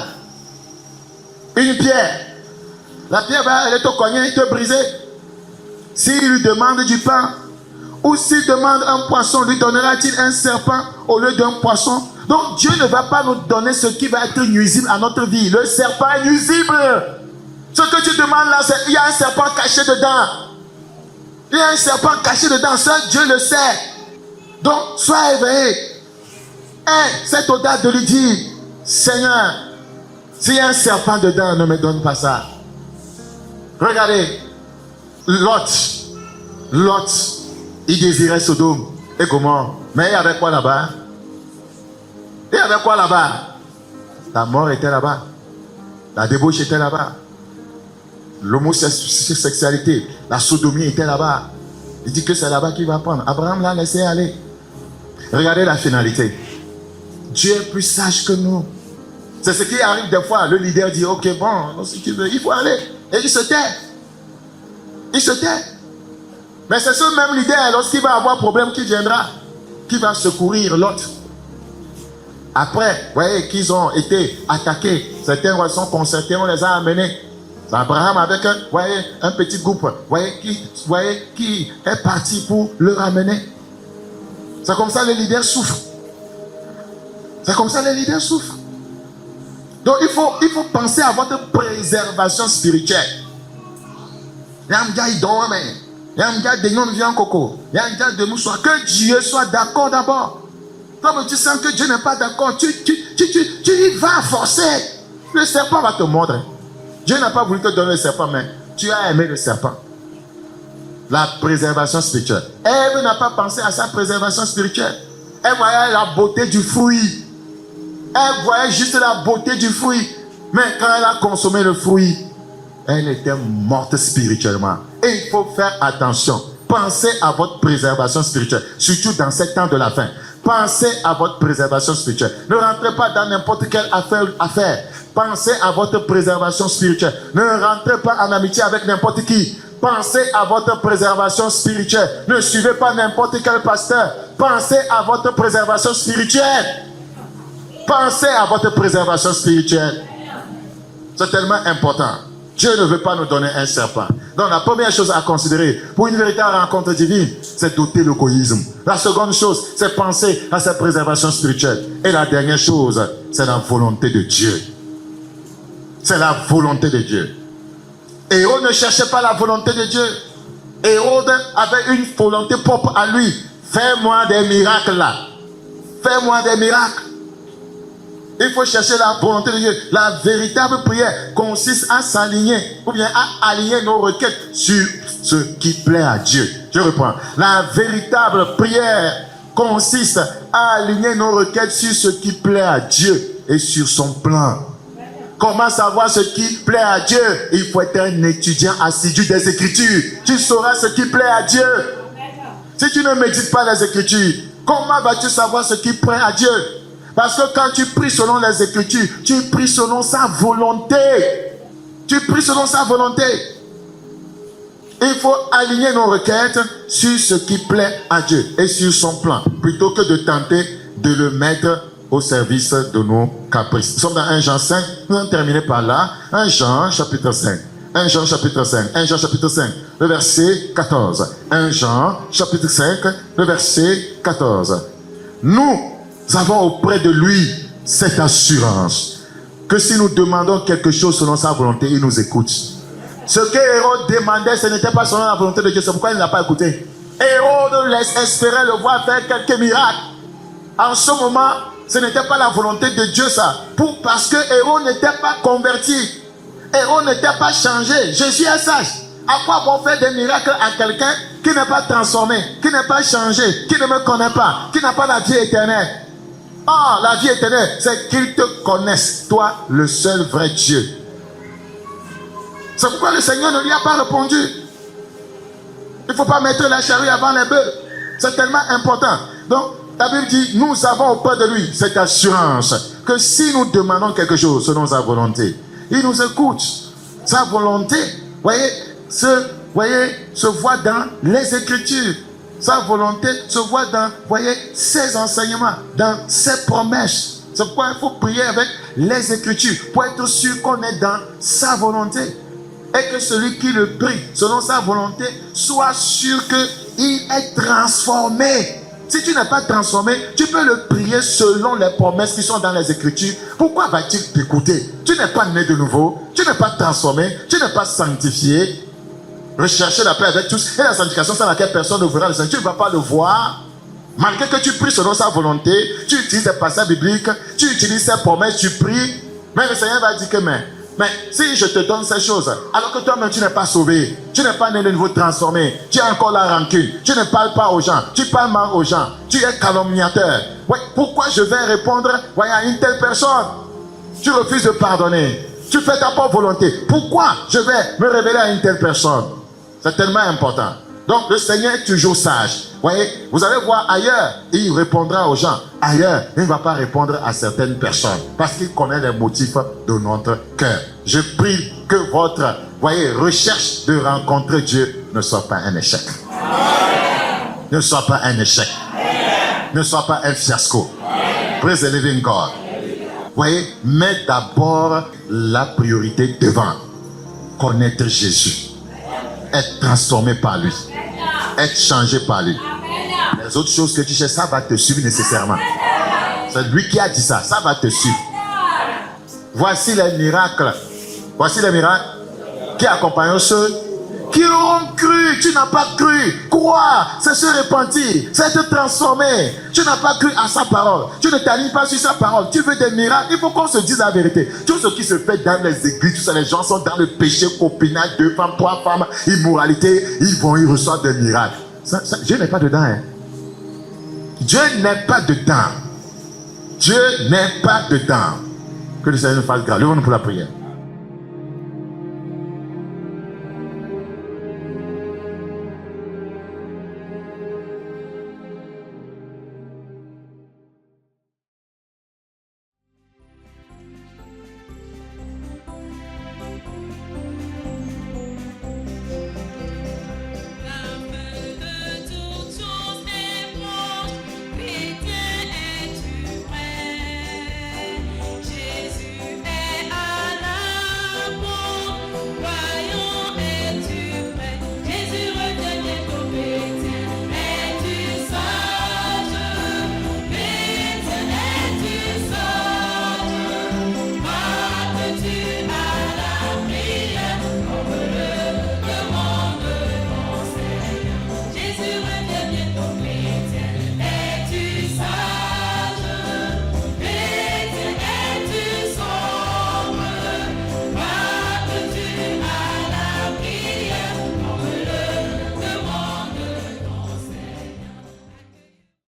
Une pierre. La pierre, elle est au cognet, elle est brisée. S'il lui demande du pain, ou s'il demande un poisson, lui donnera-t-il un serpent au lieu d'un poisson? Donc Dieu ne va pas nous donner ce qui va être nuisible à notre vie. Le serpent est nuisible. Ce que tu demandes là, c'est il y a un serpent caché dedans. Il y a un serpent caché dedans. Seul Dieu le sait. Donc, sois éveillé. Et cette audace de lui dire, Seigneur, s'il y a un serpent dedans, ne me donne pas ça. Regardez, Lot, il désirait Sodome et Gomorrhe. Mais il y avait quoi là-bas? Il y avait quoi là-bas? La mort était là-bas. La débauche était là-bas. L'homosexualité, la sodomie était là-bas. Il dit que c'est là-bas qu'il va prendre. Abraham l'a laissé aller. Regardez la finalité. Dieu est plus sage que nous. C'est ce qui arrive des fois. Le leader dit, ok, bon, si tu veux, il faut aller. Et il se tait. Il se tait. Mais c'est ce même leader, lorsqu'il va avoir problème, qui viendra, qui va secourir l'autre. Après, vous voyez qu'ils ont été attaqués. Certains rois sont concertés, on les a amenés. Abraham avec un petit groupe, qui est parti pour le ramener. C'est comme ça les leaders souffrent. C'est comme ça les leaders souffrent. Donc il faut penser à votre préservation spirituelle. Il y a un gars, il dort, mais il y a un gars, des noms viennent coco. Il y a un gars de moussoir. Que Dieu soit d'accord d'abord. Comme tu sens que Dieu n'est pas d'accord, tu y vas forcer. Le serpent va te mordre. Dieu n'a pas voulu te donner le serpent, mais tu as aimé le serpent. La préservation spirituelle. Ève n'a pas pensé à sa préservation spirituelle. Elle voyait la beauté du fruit. Elle voyait juste la beauté du fruit. Mais quand elle a consommé le fruit, elle était morte spirituellement. Et il faut faire attention. Pensez à votre préservation spirituelle. Surtout dans ces temps de la fin. Pensez à votre préservation spirituelle. Ne rentrez pas dans n'importe quelle affaire. Pensez à votre préservation spirituelle. Ne rentrez pas en amitié avec n'importe qui. Pensez à votre préservation spirituelle. Ne suivez pas n'importe quel pasteur. Pensez à votre préservation spirituelle. Pensez à votre préservation spirituelle. C'est tellement important. Dieu ne veut pas nous donner un serpent. Donc la première chose à considérer pour une véritable rencontre divine, c'est d'ôter l'égoïsme. La seconde chose, c'est penser à sa préservation spirituelle. Et la dernière chose, c'est la volonté de Dieu. C'est la volonté de Dieu. Hérode ne cherchait pas la volonté de Dieu. Hérode avait une volonté propre à lui. Fais-moi des miracles là. Fais-moi des miracles. Il faut chercher la volonté de Dieu. La véritable prière consiste à s'aligner ou bien à aligner nos requêtes sur ce qui plaît à Dieu. Je reprends. La véritable prière consiste à aligner nos requêtes sur ce qui plaît à Dieu et sur son plan. Comment savoir ce qui plaît à Dieu? Il faut être un étudiant assidu des Écritures. Tu sauras ce qui plaît à Dieu. Si tu ne médites pas les Écritures, comment vas-tu savoir ce qui plaît à Dieu? Parce que quand tu pries selon les Écritures, tu pries selon sa volonté. Tu pries selon sa volonté. Il faut aligner nos requêtes sur ce qui plaît à Dieu et sur son plan, plutôt que de tenter de le mettre au service de nos caprices. Nous sommes dans 1 Jean 5, nous allons terminer par là. 1 Jean chapitre 5. 1 Jean chapitre 5. 1 Jean chapitre 5, le verset 14. 1 Jean chapitre 5, le verset 14. Nous avons auprès de lui cette assurance que si nous demandons quelque chose selon sa volonté, il nous écoute. Ce que Hérode demandait, ce n'était pas selon la volonté de Dieu. C'est pourquoi il n'a pas écouté. Hérode espérait le voir faire quelques miracles. En ce moment, ce n'était pas la volonté de Dieu ça. Parce que Hérode n'était pas converti. Hérode n'était pas changé. Jésus est sage. À quoi bon faire des miracles à quelqu'un qui n'est pas transformé, qui n'est pas changé, qui ne me connaît pas, qui n'a pas la vie éternelle? Ah, la vie éternelle, c'est qu'il te connaisse, toi, le seul vrai Dieu. C'est pourquoi le Seigneur ne lui a pas répondu. Il ne faut pas mettre la charrue avant les bœufs. C'est tellement important. Donc, la Bible dit, nous avons auprès de lui cette assurance que si nous demandons quelque chose selon sa volonté, il nous écoute. Sa volonté, vous voyez, voyez, se voit dans les Écritures. Sa volonté se voit dans, voyez, ses enseignements, dans ses promesses. C'est pourquoi il faut prier avec les Écritures pour être sûr qu'on est dans sa volonté. Et que celui qui le prie selon sa volonté soit sûr qu'il est transformé. Si tu n'es pas transformé, tu peux le prier selon les promesses qui sont dans les Écritures. Pourquoi va-t-il t'écouter? Tu n'es pas né de nouveau, tu n'es pas transformé, tu n'es pas sanctifié. Recherchez la paix avec tous. Et la sanctification sans laquelle personne ne verra le Seigneur. Tu ne vas pas le voir. Malgré que tu pries selon sa volonté, tu utilises des passages bibliques, tu utilises ses promesses, tu pries. Mais le Seigneur va dire que mais si je te donne ces choses, alors que toi-même tu n'es pas sauvé, tu n'es pas né de nouveau transformé, tu as encore la rancune, tu ne parles pas aux gens, tu parles mal aux gens, tu es calomniateur. Ouais, pourquoi je vais répondre à une telle personne? Tu refuses de pardonner, tu fais ta propre volonté. Pourquoi je vais me révéler à une telle personne? C'est tellement important. Donc le Seigneur est toujours sage. Voyez, vous allez voir ailleurs, il répondra aux gens. Ailleurs, il ne va pas répondre à certaines personnes parce qu'il connaît les motifs de notre cœur. Je prie que votre, recherche de rencontrer Dieu ne soit pas un échec. Ne soit pas un échec. Ne soit pas un fiasco. Praise the living God. Voyez, mets d'abord la priorité devant. Connaître Jésus. Être transformé par lui. Être changé par lui. Les autres choses que tu cherches, ça va te suivre nécessairement. C'est lui qui a dit ça, ça va te suivre. Voici les miracles. Voici les miracles qui accompagnent ceux qui auront cru. Tu n'as pas cru. Croire, c'est se repentir, c'est te transformer. Tu n'as pas cru à sa parole. Tu ne t'alignes pas sur sa parole. Tu veux des miracles. Il faut qu'on se dise la vérité. Tout ce qui se fait dans les églises, tout ça, les gens sont dans le péché, copinage, 2 femmes, 3 femmes, immoralité. Ils reçoivent des miracles. Dieu n'est pas dedans. Hein. Dieu n'est pas dedans. Dieu n'est pas dedans. Que le Seigneur nous fasse grâce. Levons-nous pour la prière.